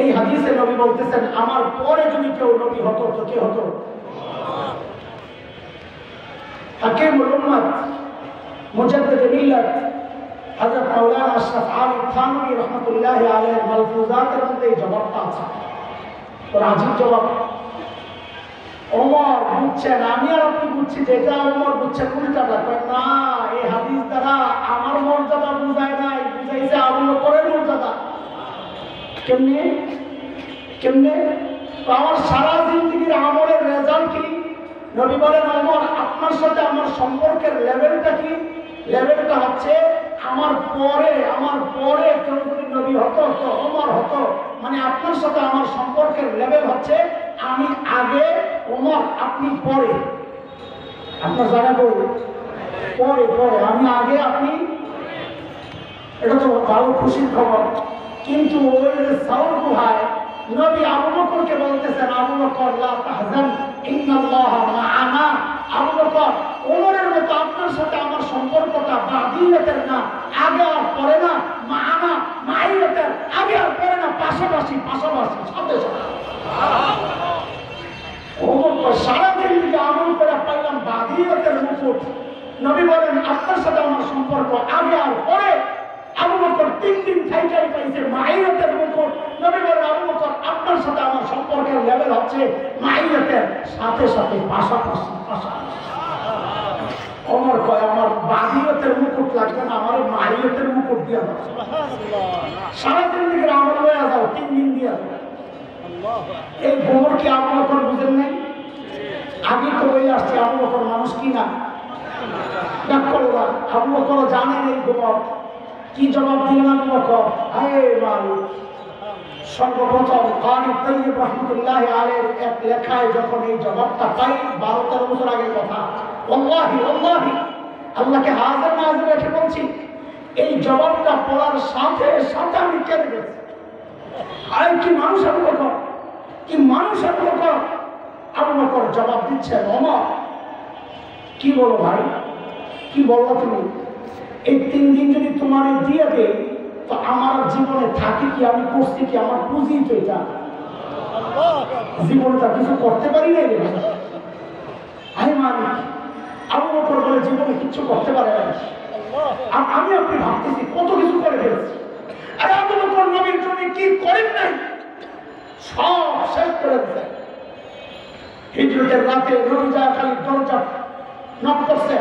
A: এই হাদিসে নবী বলতেছেন আমার পরে যদি কেউ নবী হতো তো কে হতো? হাকিমুল উম্মাত মুজাদ্দিদ মিল্লাত হযরত মাওলানা আশরাফ আলী থানভী রাহমাতুল্লাহি আলাইহির মালফুজাতের মধ্যে এই জবাবটা আছে। ওর আজীব জবাব। ওমর বুঝছেন, আমি আর আপনি বুঝছি যেটা, ওমর বুঝছেন উল্টাটা। না, এই হাদিস দ্বারা আমার মর্যাদা বুঝায় নাই, বুঝাইছে আবু বকরের মর্যাদা। কেমনে? কেমনে? আমার সারা জিন্দেগির আমলের রেজাল্ট কি? নবী বলেন ওমর আপনার সাথে আমার সম্পর্কের লেভেলটা কি? লেভেলটা হচ্ছে আমার পরে কেউ যদি নবী হতো তো ওমর হতো। মানে আপনার সাথে আমার সম্পর্কের লেভেল হচ্ছে আমি আগে, ওমর আপনি পরে। আপনার জায়গা কই? পরে পরে, আমি আগে আপনি। এটা তো ভালো খুশির খবর। কিন্তু ওই সাউর গুহায় নবী আবু বকরকে বলতেছেন, আবু বকর লা তাহজান ইন্নাল্লাহা মা'ানা। আবু বকর ওমরের মতো আপনার সাথে আমার সম্পর্কটা বাদিয়াতের না, আগে আর পরে না, মা'ানা মাইয়াতের, আগে আর পরে না, পাশে পাশাপাশি পাশাপাশি সাথে সাথে সারাদিন থেকে আমল করে পাইলাম বাদিয়তের মুকুট। নবী বলেন আপনার সাথে আমার সম্পর্ক আগে আর পরে। আবু বকর 3 দিন থাইকাই পাইছে মাইয়াতের মুকুট। নবী বলেন আবু বকর আপনার সাথে আমার সম্পর্কের লেভেল হচ্ছে মাইয়াতের সাথে সাথে পাশাপাশি পাশাপাশি। ওমর কয় আমার বাদিয়তের মুকুট লাগবে না, আমার মাইয়াতের মুকুট দিয়া দাও। সারাদিন থেকে আমল লয়ে যাও, 3 দিন দিয়া দাও। এই গোমর কি আবু বকর বুঝেন নাই? আগে তো বলে আসছে আবু বকর মানুষ কি না আবু বকর জানেন এই গোমর কি জবাব দিলেন আবু বকর? হে মালিক, সর্বপ্রথম কারি তাইয়্যিব রাহমাতুল্লাহি আলাইহির এক লেখায় যখন এই জবাবটা পাই 12-13 বছর আগের কথা, ওয়াল্লাহি ওয়াল্লাহি আল্লাহকে হাজির নাজির রেখে বলছি, এই জবাবটা পড়ার সাথে সাথে আমি কেঁদে গেছি। আরে কি মানুষ আবু বকর, কি মানুষ আবু বকর। আবু বকর জবাব দিচ্ছেন, ওমর কি বলো ভাই, কি বললো তুমি? এই 3 দিন যদি তোমার দিয়ে দেয় তো আমার জীবনে থাকি কি, আমি করছি কি, আমার পুঁজি তো এটা, জীবনটা কিছু করতে পারি না। আমি মালিক। আবু বকর বলে জীবনে কিচ্ছু করতে পারে না। আমি আপনি ভাবতেছি কত কিছু করে ফেলেছি। আরে আবু বকর নবীর জন্য কি করেন নাই, সব শেষ করে দিয়েছে। হিজরতের রাতে নবী যায় খালি দরজা নক করছে,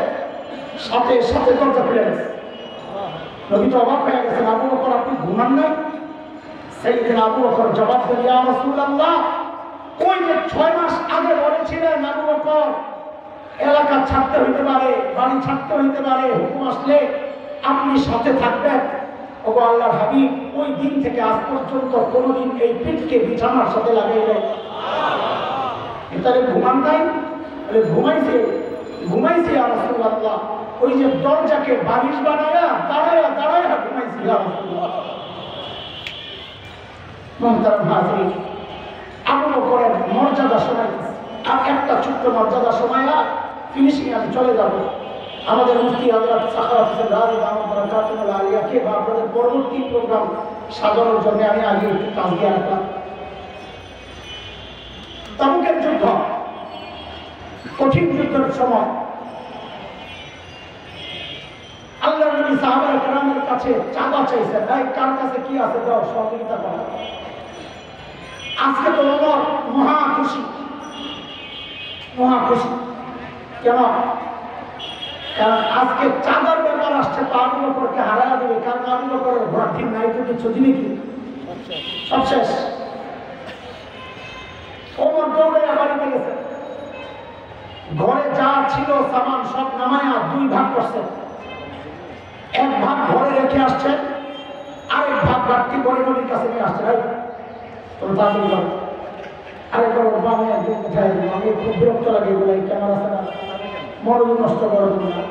A: সাথে সাথে দরজা খুলে গেছে। নবী তো অবাক হয়ে গেছেন, আবু বকর আপনি ঘুমান নাই? সাইয়েদনা আবু বকর জবাব দেন, ইয়া রাসূলুল্লাহ, ওই যে 6 মাস আগে বলেছিলেন আবু বকর এলাকা ছাড়তে হইতে পারে, বাড়ি ছাড়তে হইতে পারে, হুকুম আসলে আপনি সাথে থাকবেন। ওগো আল্লাহর হাবিব, ওই দিন থেকে আজ পর্যন্ত কোনোদিন এই পিঠকে বিছানার সাথে লাগাই নাই। তাহলে ঘুমান নাই? ঘুমাইছে ঘুমাইছে ইয়া রাসূলুল্লাহ, ওই যে দরজাকে বালিশ বানায়া দাঁড়ায়া দাঁড়ায়া ঘুমাইছে ইয়া রাসূলুল্লাহ। মুহতারাম হাজিরিন, আবু বকরের মর্যাদা শোনাইতেছে। আর একটা ছোট্ট মর্যাদা শোনায়া ফিনিশিং আমি চলে যাব। আমাদের মুফতি হযরত সাখাওয়াত হোসেন রাজি দামাত বরকাতুল আলিয়াকে বা আপনাদের পরবর্তী প্রোগ্রাম সাজানোর জন্য আমি আগে একটু তাজকিয়া রাখলাম। তাবুকের যুদ্ধ, কঠিন যুদ্ধের সময় আল্লাহর নবী সাহাবায়ে কেরামের কাছে চাঁদা চাইছেন, ভাই কার কাছে কি আছে দাও, সহযোগিতা করো। আজকে তো ওমর মহা খুশি, মহা খুশি। কেন? কারণ আজকে চাঁদার ব্যাপার আসছে, তো আবু বকরকে হারায়া দেবে। কারণ আবু বকরের ঘর ঠিক নাই তো কিছু দিবে কি, সব শেষ। ওমর দৌড়াইয়া বাড়িতে গেছে, ঘরে যা ছিল সামান সব নামায়া 2 ভাগ করছে। 1 ভাগ ঘরে রেখে আসছে, আরেক ভাগ বাড়তি করে নবীর কাছে নিয়ে আসছে। ভাই তোর তাড়াতাড়ি করো, আরেকবার আমি একদম কোথায়, আমি খুব বিরক্ত লাগে এগুলো, এই ক্যামেরা ছাড়া মনোযোগ নষ্ট করো তুমি না।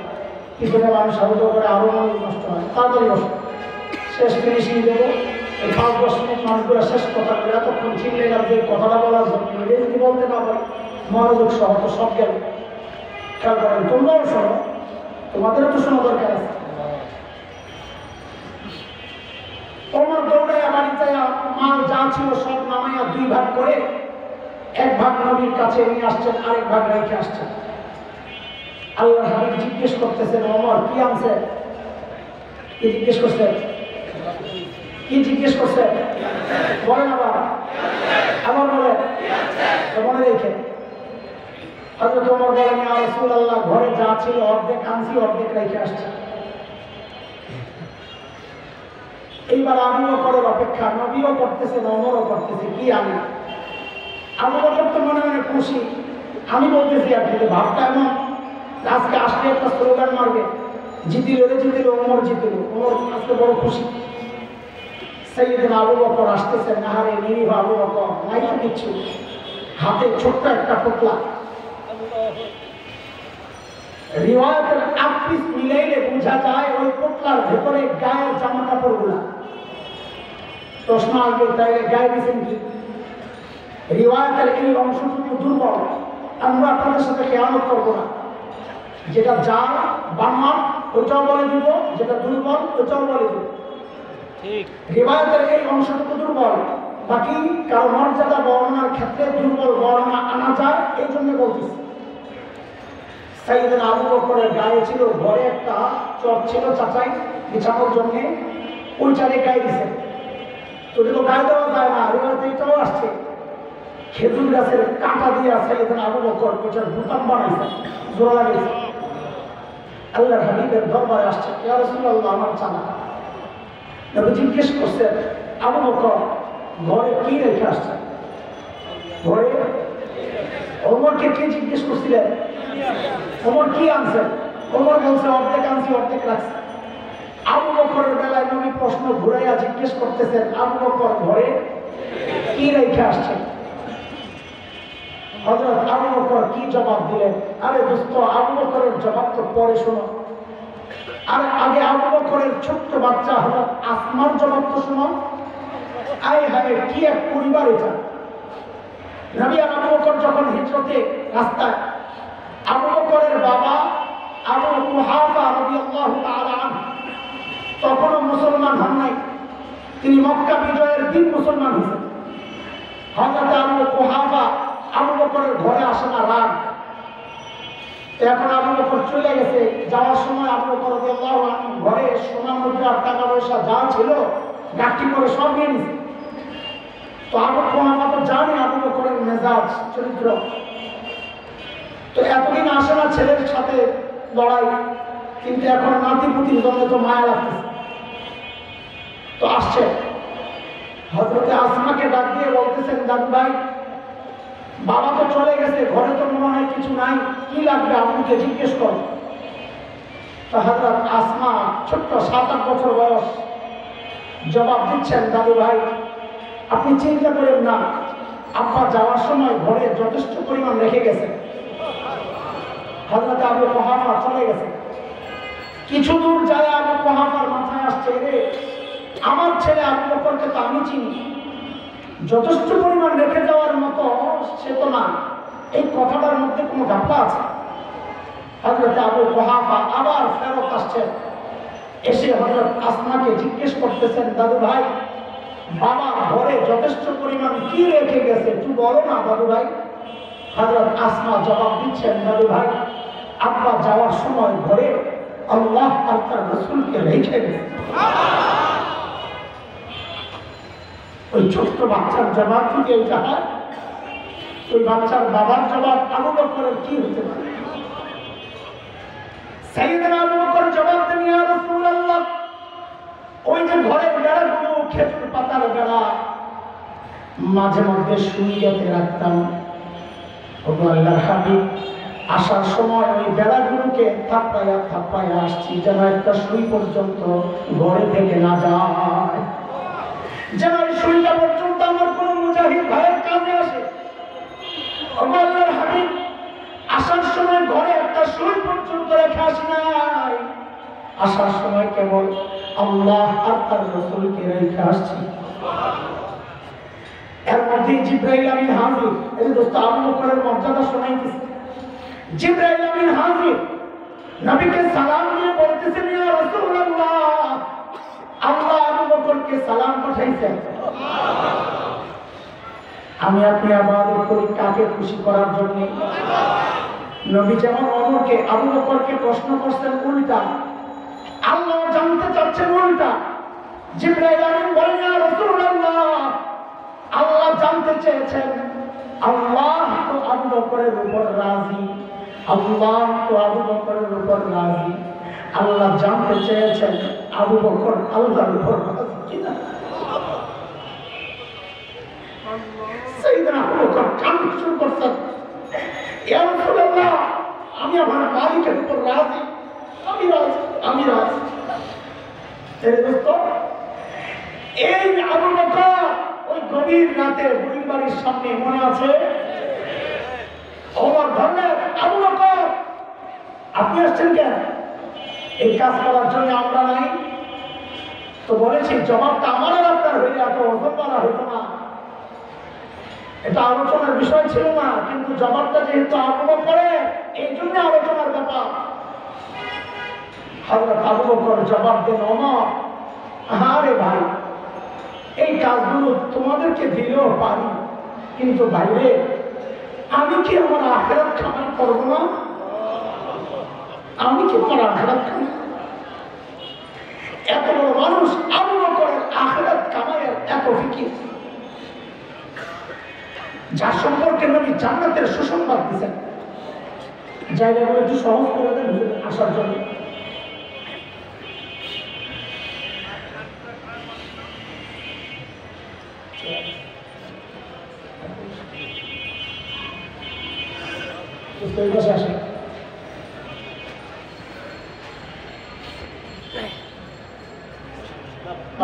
A: পিছনে মানুষ আবদ্ধ করে আরো মনোযোগ নষ্ট হয়। তাড়াতাড়ি বসো, শেষ ফিনিশিং দেবো। এই 5-10 মিনিট মানুষগুলো শেষ কথা বলে এতক্ষণ চিনলে না যে কথাটা বলার জন্য, যদি বলতে না পারি মনোযোগ সহ তো সব গেল। খেয়াল করেন, তোমরাও শোনো, তোমাদেরও তো শোনা দরকার আছে। ওমর দৌড়াইয়া বাড়িতে মাল যা ছিল সব নামাইয়া 2 ভাগ করে 1 ভাগ নবীর কাছে নিয়ে আসছেন, আরেক ভাগ রেখে আসছেন। আল্লাহর হাবিব জিজ্ঞেস করতেছেন, ওমর কি আনছে? কি জিজ্ঞেস করছেন? কি জিজ্ঞেস করছেন? বলেন আবার, আবার বলেন, মনে রেখে। হযরত ওমর বলেন, ইয়া রাসূলুল্লাহ, ঘরে যা ছিল অর্ধেক আনছি, অর্ধেক রেখে আসছি। এইবার আবু বকরের অপেক্ষা, নবীও করতেছেন, ওমরও করতেছে, কি আনি? আবু বকর তো মনে মনে খুশি। আমি বলতেছি আর কি, ভাবটা এমন আজকে আসলে একটা স্লোগান মারবে, জিতিল রে জিতিল, ওমর জিতিল। ওমর আজকে বড় খুশি। সাইয়েদনা আবু বকর আসতেছেন, নাহারে নিরিভ আবু বকর, নাই তো কিচ্ছু, হাতে ছোট্ট একটা পোটলা। রিওয়ায়াতের 8 পিস মিলাইলে বোঝা যায় ওই পোটলার ভেতরে গায়ের জামা কাপড়গুলা। প্রশ্ন আসবে, তাইলে গায়ে দিয়েছেন কি? রিওয়ায়াতের এই অংশটুকু দুর্বল, আমরা আপনাদের সাথে খেয়ালত করবো না। যেটা যা বানমান ওটাও বলে দিব, যেটা দুর্বল ওটাও বলে দিব। রিওয়ায়াতের এই অংশটুকু দুর্বল, বাকি কারো মর্যাদা বর্ণনার ক্ষেত্রে দুর্বল বর্ণনা আনা যায়, এই জন্য বলতেছি। সাইয়েদনা আবু বকরের গায়ে ছিল ঘরে একটা চট ছিল চাচাই বিছানোর জন্য, ওই চারে গায়ে দিছে। তো এটা তো গায়ে দেওয়া যায় না, রিওয়ায়েতে এটাও আসছে খেজুর গাছের কাঁটা দিয়ে সাইয়েদনা আবু বকর ওইটার বুতাম বানাইছে, জোড়া লাগাইছে। আল্লাহর হাবিবের দরবারে আসছে, ইয়া রাসূলুল্লাহ আমার চাচা। নবী জিজ্ঞেস করছেন, আবু বকর ঘরে কি রেখে আসছে? ঘরে ওমরকে কে জিজ্ঞেস করছিলেন ওমর কি আনছেন? ওমর বলছে অর্ধেক আনছি অর্ধেক রাখছে। আবু বকরের বেলায় নবী প্রশ্ন ঘুরাইয়া জিজ্ঞেস করতেছেন, আবু বকর ঘরে কি রেখে আসছে? হযরত আবু বকর কি জবাব দিলেন? আরে দোস্ত, আবু বকরের জবাব তো পরে শোনো। আর আগে আবু বকরের ছোট্ট বাচ্চা হযরত আসমার জবাব তো শোনো। আয় হায়, কি এক পরিবার এটা! নবী আর আবু বকর যখন হিজরতে রাস্তায়, আবু বকরের বাবা আবু কুহাফা রাদিয়াল্লাহু তাআলা আনহু তখনও মুসলমান হন নাই, তিনি মক্কা বিজয়ের দিন মুসলমান হয়েছেন। হযরত আবু কুহাফা আবু বকরের ঘরে আসে না, রাগ। এখন আবু বকর চলে গেছে, যাওয়ার সময় আবু বকর রাদিয়াল্লাহু আনহু ঘরে সোনা মুদ্রা টাকা পয়সা যা ছিল গাঠি করে সব নিয়ে নিছে। তো আবু কুহাফা তো জানে আবু বকরের মেজাজ চরিত্র, তো এতদিন আসে না ছেলের সাথে লড়াই, কিন্তু এখন নাতিপুতির জন্য তো মায়া লাগতেছে, তো আসছে। হযরতে আসমাকে ডাক দিয়ে বলতেছেন, দাদু ভাই বাবা তো চলে গেছে, ঘরে তো মনে হয় কিছু নাই, কি লাগবে আপুকে জিজ্ঞেস কর। তো হযরত আসমা ছোট্ট 7-8 বছর বয়স জবাব দিচ্ছেন, দাদু ভাই আপনি চিন্তা করেন না, আব্বা যাওয়ার সময় ঘরে যথেষ্ট পরিমাণ রেখে গেছে। হযরত আবু কুহাফা চলে গেছে, কিছু দূর যায় আবু কুহাফার মাথায় আসছে, রে আমার ছেলে আবু বকরকে তো আমি চিনি, যথেষ্ট পরিমাণ রেখে যাওয়ার মতো সে তো না, এই কথাটার মধ্যে কোনো ঘাপলা আছে। হযরত আবু কুহাফা আবার ফেরত আসছেন, এসে হযরত আসমাকে জিজ্ঞেস করতেছেন, দাদু ভাই বাবা ঘরে যথেষ্ট পরিমাণ কি রেখে গেছে তুই বলো না দাদু ভাই। হযরত আসমা জবাব দিচ্ছেন, দাদু ভাই আব্বা যাওয়ার সময় ঘরে আল্লাহ আর তার রাসূলকে রেখে গেছে। ওই ছোট্ট বাচ্চার জবাব যদি এইটা হয়, ওই বাচ্চার বাবার জবাব আবু বকরের কি হতে পারে? সাইয়েদনা আবু বকর জবাব দেন, ইয়া রাসূলুল্লাহ ওই যে ঘরের বেড়াগুলো খেজুর পাতার বেড়া, মাঝে মধ্যে শুইয়াতে রাখতাম, ওগো আল্লাহর হাবিব আসার সময় ওই বেড়াগুলোকে থাপ্পাইয়া থাপ্পাইয়া আসছি, যেন একটা সুই পর্যন্ত ঘরে থেকে না যায়, যেন ওই সুইটা পর্যন্ত আমার কোনো মুজাহিদ ভাইয়ের কাজে আসে। ওগো আল্লাহর হাবিব আসার সময় ঘরে একটা সুই পর্যন্ত রেখে আসি নাই, আসার সময় কেবল আল্লাহ আর তার রাসূলকে রেখে আসছি। এর মধ্যে জিবরাইল আমিন হাজির, এই দোস্ত আবু বকরের মর্যাদা শোনাইতেছে। জিবরাইল আমিন হাজির নবীকে সালাম দিয়ে বলতেছেন, ইয়া রাসূলুল্লাহ আল্লাহ আবু বকরকে সালাম পাঠাইছেন। আমি আপনি ইবাদত করি কাকে খুশি করার জন্য? নবী যেমন ওমরকে আবু বকরকে প্রশ্ন করছেন উল্টা, আল্লাহ জানতে চাচ্ছেন উল্টা। জিবরাইল আমিন বলেন, ইয়া রাসূলুল্লাহ আল্লাহ জানতে চেয়েছেন, আল্লাহ তো আবু বকরের উপর রাজি, আল্লাহ তো আবু বকরের উপর রাজি, আল্লাহ জানতে চেয়েছেন আবু বকর আল্লাহর উপর রাজি কিনা। সাইয়েদনা আবু বকর কান্না শুরু করছেন, ইয়া রাসূলুল্লাহ আমি আমার মালিকের উপর রাজি, আমি রাজি, আমি রাজি। এই দোস্ত এই আবু বকর ওই গভীর রাতে বুড়ির বাড়ির সামনে মনে আছে, ওমর ধরলেন, আবু বকর আপনি আসছেন কেন? এই কাজ করার জন্য আমরা নাই তো বলেছি, জবাবটা আমার আর আপনার হইলে এত ওজন করা হইতো না, এটা আলোচনার বিষয় ছিল না, কিন্তু জবাবটা যেহেতু আবু বকরের এই জন্য আলোচনার ব্যাপার। হযরত আবু বকর জবাব দেন, ওমর আরে ভাই এই কাজগুলো তোমাদেরকে দিলেও পারি, কিন্তু বাইরে আমি কি আমার আখিরাত কামাই করবো না? আমি কি আমার আখিরাত কামাই? এত বড় মানুষ আবু বকরের আখিরাত কামাইয়ের এত ফিকির, যার সম্পর্কে নবী জান্নাতের সুসংবাদ দিয়েছেন। জায়গাগুলো একটু সহজ করে দেন আসার জন্য।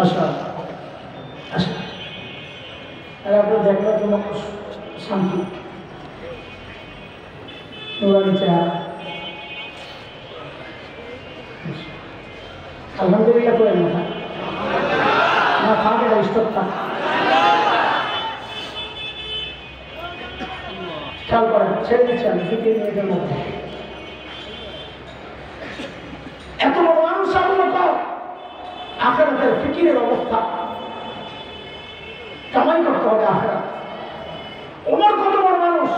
A: আসেন আপনার দেখবার জন্য শান্তি আলহামদুলিল্লাহ করে না থাকে স্টক থাকে খেয়াল করেন, ছেড়ে দিচ্ছি আমি 2-3 মিনিটের মধ্যে। এত বড় মানুষ আখিরাতের ফিকিরের অবস্থা, কামাই করতে হবে আখিরাত। ওমর কত বড় মানুষ,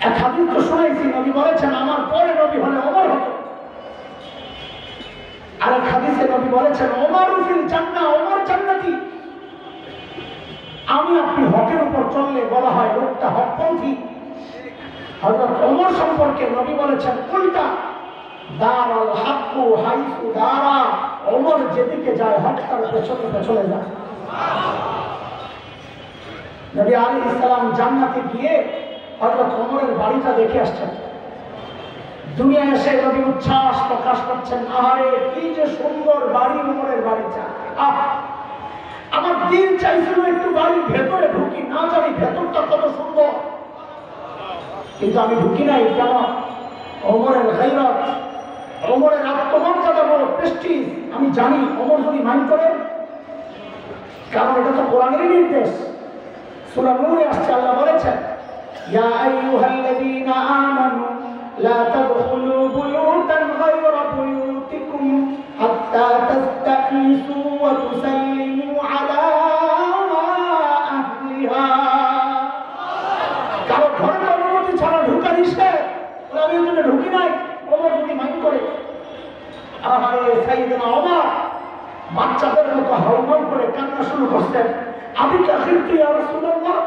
A: এক হাদিস তো শুনেছি, নবী বলেছেন আমার পরে নবী হলে ওমর হতো। আর এক হাদিসে নবী বলেছেন ওমরুল জান্নাহ, ওমর জান্নাতি। আমি আপনি হকের উপর চললে বলা হয় লোকটা হকপন্থী। হযরত ওমর সম্পর্কে নবী বলেছেন উল্টা, দারাল হাক্কু হাইসু দারা, ওমর যেদিকে যায় হক তার পেছনে পেছনে যায়। নবী আলাইহিস সালাম জান্নাতে গিয়ে হযরত ওমরের বাড়িটা দেখে আসছেন। দুনিয়া এসে নবী উচ্ছ্বাস প্রকাশ করছেন, আরে কি যে সুন্দর বাড়ি, ওমরের বাড়িটা। আমার দিন চাইছিল একটু বাড়ির ভেতরে ঢুকি, না জানি ভেতরটা কত সুন্দর, কিন্তু আমি ঢুকি নাই। কেন? ওমরের গায়রত, ওমরের আত্মমর্যাদা বড় প্রেস্টিজ। আমি জানি ওমর যদি মাইন্ড করে, কারণ এটা তো কোরআনের নির্দেশ। সূরা নূরে আসছে, আল্লাহ বলেছেন ইয়া আইয়ুহাল্লাযীনা আমানু লা তাদখুলু বুয়ুতান গায়রা বুয়ুতিকুম হাত্তা তাস্তানিসু ওয়া তুসাল্লিমু আলা আহলিহা। কারো ঘরের অনুমতি ছাড়া ঢোকা নিষেধ, আমি ওই জন্য ঢুকি নাই। ওমর যদি মাইন্ড করে, আরে সাইয়েদনা ওমর বাচ্চাদের মতো হাউমাউ করে কান্না শুরু করছেন, আমি কাফিরতু ইয়া রাসূলুল্লাহ,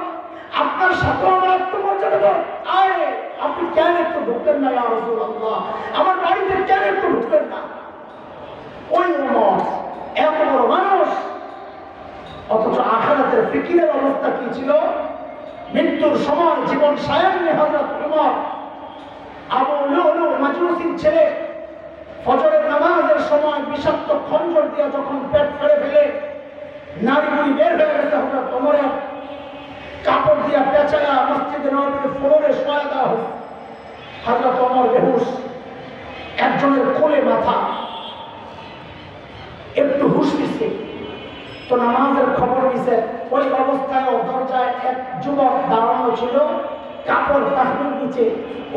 A: আপনার সাথে আমার আত্মমর্যাদা, আয় আপনি কেন একটু ঢুকলেন না ইয়া রাসূলুল্লাহ, আমার বাড়িতে কেন একটু ঢুকলেন না? ওই ওমর এত বড় মানুষ, অথচ আখিরাতের ফিকিরের অবস্থা কি ছিল? মৃত্যুর সময় জীবন সায়ান্নে হযরত ওমর আবু লুলু মাজুসির ছেলে ফজরের নামাজের সময় বিষাক্ত খঞ্জর দিয়ে যখন পেট ফেড়ে ফেলে নারীগুলি বের হয়ে গেছে, হযরত ওমরের কাপড় দিয়া পেঁচায়া মসজিদে নববীর ফ্লোরে শোয়া দেওয়া হয়েছে। হযরত ওমর বেহুশ, একজনের কোলে মাথা, একটু হুশ দিছে তো নামাজের খবর দিছে। ওই অবস্থায় দরজায় এক যুবক দাঁড়ানো ছিল, কাপড় তাহবিল নিচে,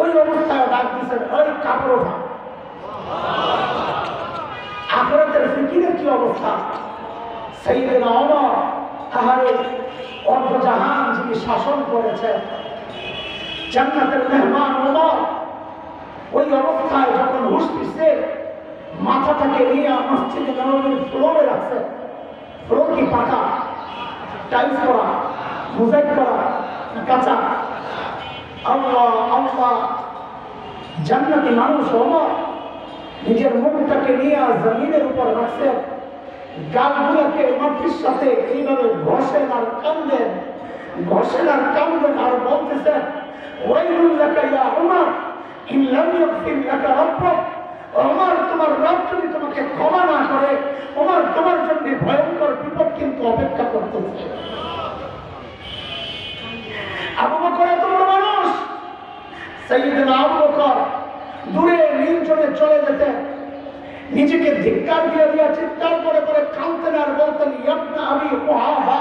A: ওই অবস্থায় ডাক দিছে, ওই কাপড় ওঠা। আখিরাতের ফিকিরের কি অবস্থা? সাইয়েদনা ওমর, আহারে অর্ধজাহান যিনি শাসন করেছেন, জান্নাতের মেহমান ওমর, ওই অবস্থায় যখন হুশ দিচ্ছে, মাথাটাকে নিয়ে মসজিদে নববীর ফ্লোরে রাখছে। ফ্লোর কি পাকা, টাইলস করা, মোজাইক করা, কাঁচা? আল্লাহ আল্লাহ, জান্নাতি মানুষ ওমর নিজের মুখটাকে নিয়ে জমিনের উপর রাখছে, গালগুলোকে মাটির সাথে এইভাবে ঘষেন আর কান্দেন, ঘষেন আর কান্দেন, আর বলতেছেন ওয়াইলুল লাকা ইয়া ওমর ইন লাম ইয়াগফির লাকা রাব্বুক। ওমর, তোমার রব যদি তোমাকে ক্ষমা না করে, ওমর তোমার জন্য ভয়ঙ্কর বিপদ কিন্তু অপেক্ষা করতেছে। আবু বকর এত বড় মানুষ, সাইয়েদনা আবু বকর দূরে নির্জনে চলে যেতেন, নিজেকে ধিক্কার দিয়ে দিয়া চিৎকার করে করে কাঁদতেন আর বলতেন ইবনা আবি কুহাফা,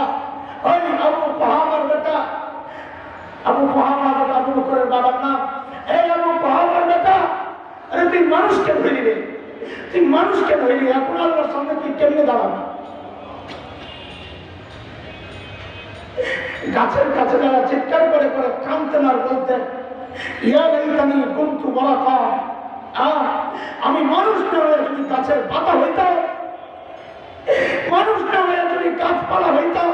A: ওই আবু কুহাফার বেটা। আবু কুহাফা যেটা আবু বকরের বাবার নাম। এই আবু কুহাফার বেটা, আরে তুই মানুষকে ধরলি রে, তুই মানুষকে ধরলি, এখন আল্লাহর সামনে তুই কেমনে দাঁড়াবি? গাছের কাছে যারা চিৎকার করে করে কাঁদতেন আর বলতেন, ইয়া লাইতানি কুনতু বারাকা, আমি মানুষ না হয়ে যদি গাছের পাতা হইতাম, মানুষ না হয়ে যদি গাছপালা হইতাম,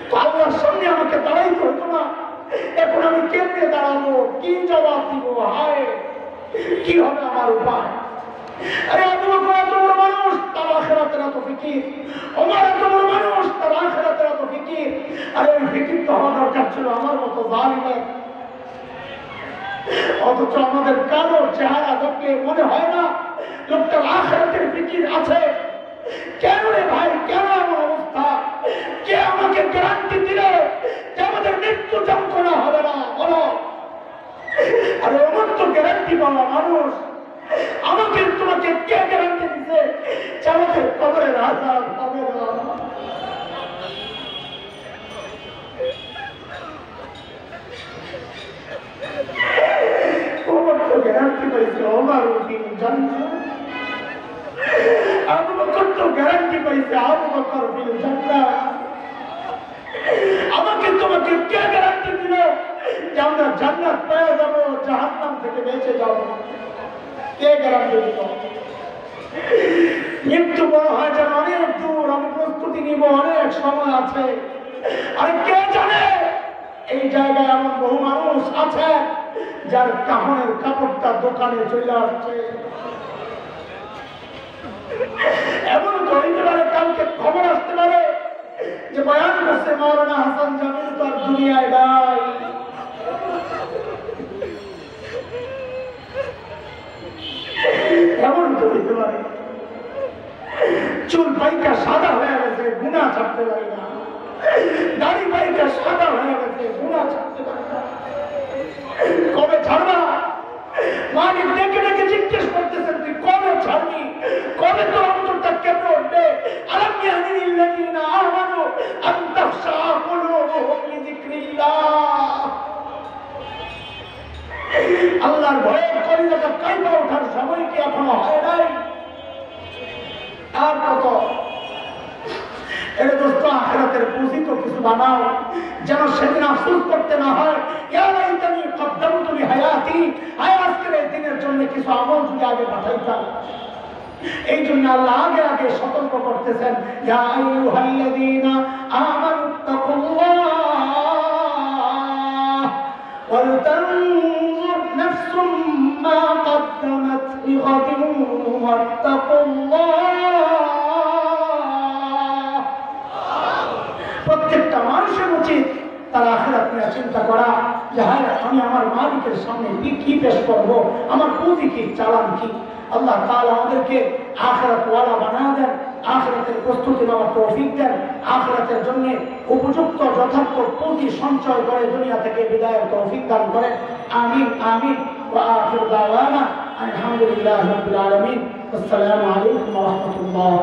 A: তো আল্লাহর সামনে আমাকে দাঁড়াইতে হইতো না। এখন আমি কেমনে দাঁড়াবো, কি জবাব দিব, হায় কি হবে আমার উপায়? আরে আবু বকর এত বড় মানুষ, তার আখিরাতের এত ফিকির, ওমর এত বড় মানুষ, তার আখিরাতের এত ফিকির। আরে ওই ফিকির তো হওয়া দরকার ছিল আমার মতো জালিমের। অথচ আমাদের কারো চেহারা দেখলে মনে হয় না লোকটার আখিরাতের ফিকির আছে। কেন রে ভাই, কেন এমন অবস্থা? কে আমাকে গ্যারান্টি দিল যে আমাদের মৃত্যু যন্ত্রণা হবে না? বলো। আরে আমার তো গ্যারান্টি পাওয়া মানুষ, আমাকে তোমাকে কে গ্যারান্টি দিছে যে আমাদের কবরের আযাব হবে না? ওমর তো গ্যারান্টি পাইছে ওমর বিন জান্নাত, আবু বকর তো গ্যারান্টি পাইছে আবু বকর বিন জান্নাত। আমাকে তোমাকে কে গ্যারান্টি দিল যে আমরা জান্নাত পেয়ে যাবো, জাহান্নাম থেকে বেঁচে যাব? কে গ্যারান্টি দিল? মৃত্যু বড় হয় যেন অনেক দূর, আমি প্রস্তুতি নিব, অনেক সময় আছে। আরে কে জানে এই জায়গায় এমন বহু মানুষ আছে যার কাফনের কাপড়টা দোকানে চলে আসছে। এমন তো হইতে পারে কালকে খবর আসতে পারে যে বয়ান করছে মাওলানা হাসান জামিল তো আর দুনিয়ায় নাই। এমন তো হইতে পারে চুল পাইকা সাদা হয়ে গেছে, গুনাহ ছাড়তে পারি না। দাড়ি পাইকা সাদা হয়ে গেছে, গুনাহ ছাড়তে পারি না। কবে ছাড়বা? মালিক ডেকে ডেকে জিজ্ঞেস করতেছেন, তুই কবে ছাড়বি? কবে তোর অন্তরটা কেঁপে উঠবে? আলাম ইয়ানিল্লাযীনা আমানু আন তাখশা কুলুবুহুম লিযিকরিল্লাহ। আল্লাহর ভয়ে কলিজাটা কাঁপা ওঠার সময় কি এখনো হয় নাই? আর কত? এর দোস্ত আখিরাতের পুঁজি তো কিছু বানাও, যেন সেদিন আফসোস করতে না হয়, ইয়া লাইতানি কদ্দামতু লিহায়াতি, আয় আজকের এই দিনের জন্য কিছু আমল যদি আগে পাঠাইতাম। এই জন্য আল্লাহ আগে আগে সতর্ক করতেছেন, ইয়া আইয়ুহাল্লাযীনা আমানুত্তাকুল্লাহ ওয়াল তানজুর নাফসুম মা কদ্দামাত লিগাদিন ওয়াত্তাকুল্লাহ। প্রত্যেকটা মানুষের উচিত তার আখিরাত নিয়ে চিন্তা করা যে হ্যাঁ আমি আমার মালিকের সামনে কি পেশ করব, আমার পুঁজি কি, চালান কি। আল্লাহ তাআলা আমাদেরকে আখিরাত ওয়ালা বানায় দেন, আখিরাতের প্রস্তুতি নেওয়ার তৌফিক দেন, আখিরাতের জন্য উপযুক্ত যথার্থ পুঁজি সঞ্চয় করে দুনিয়া থেকে বিদায়ের তৌফিক দান করেন। আমিন আমিন। ওয়া আখিরু দাওয়ানা আলহামদুলিল্লাহি রাব্বিল আলামিন। আসসালামু আলাইকুম ওয়া রাহমাতুল্লাহ।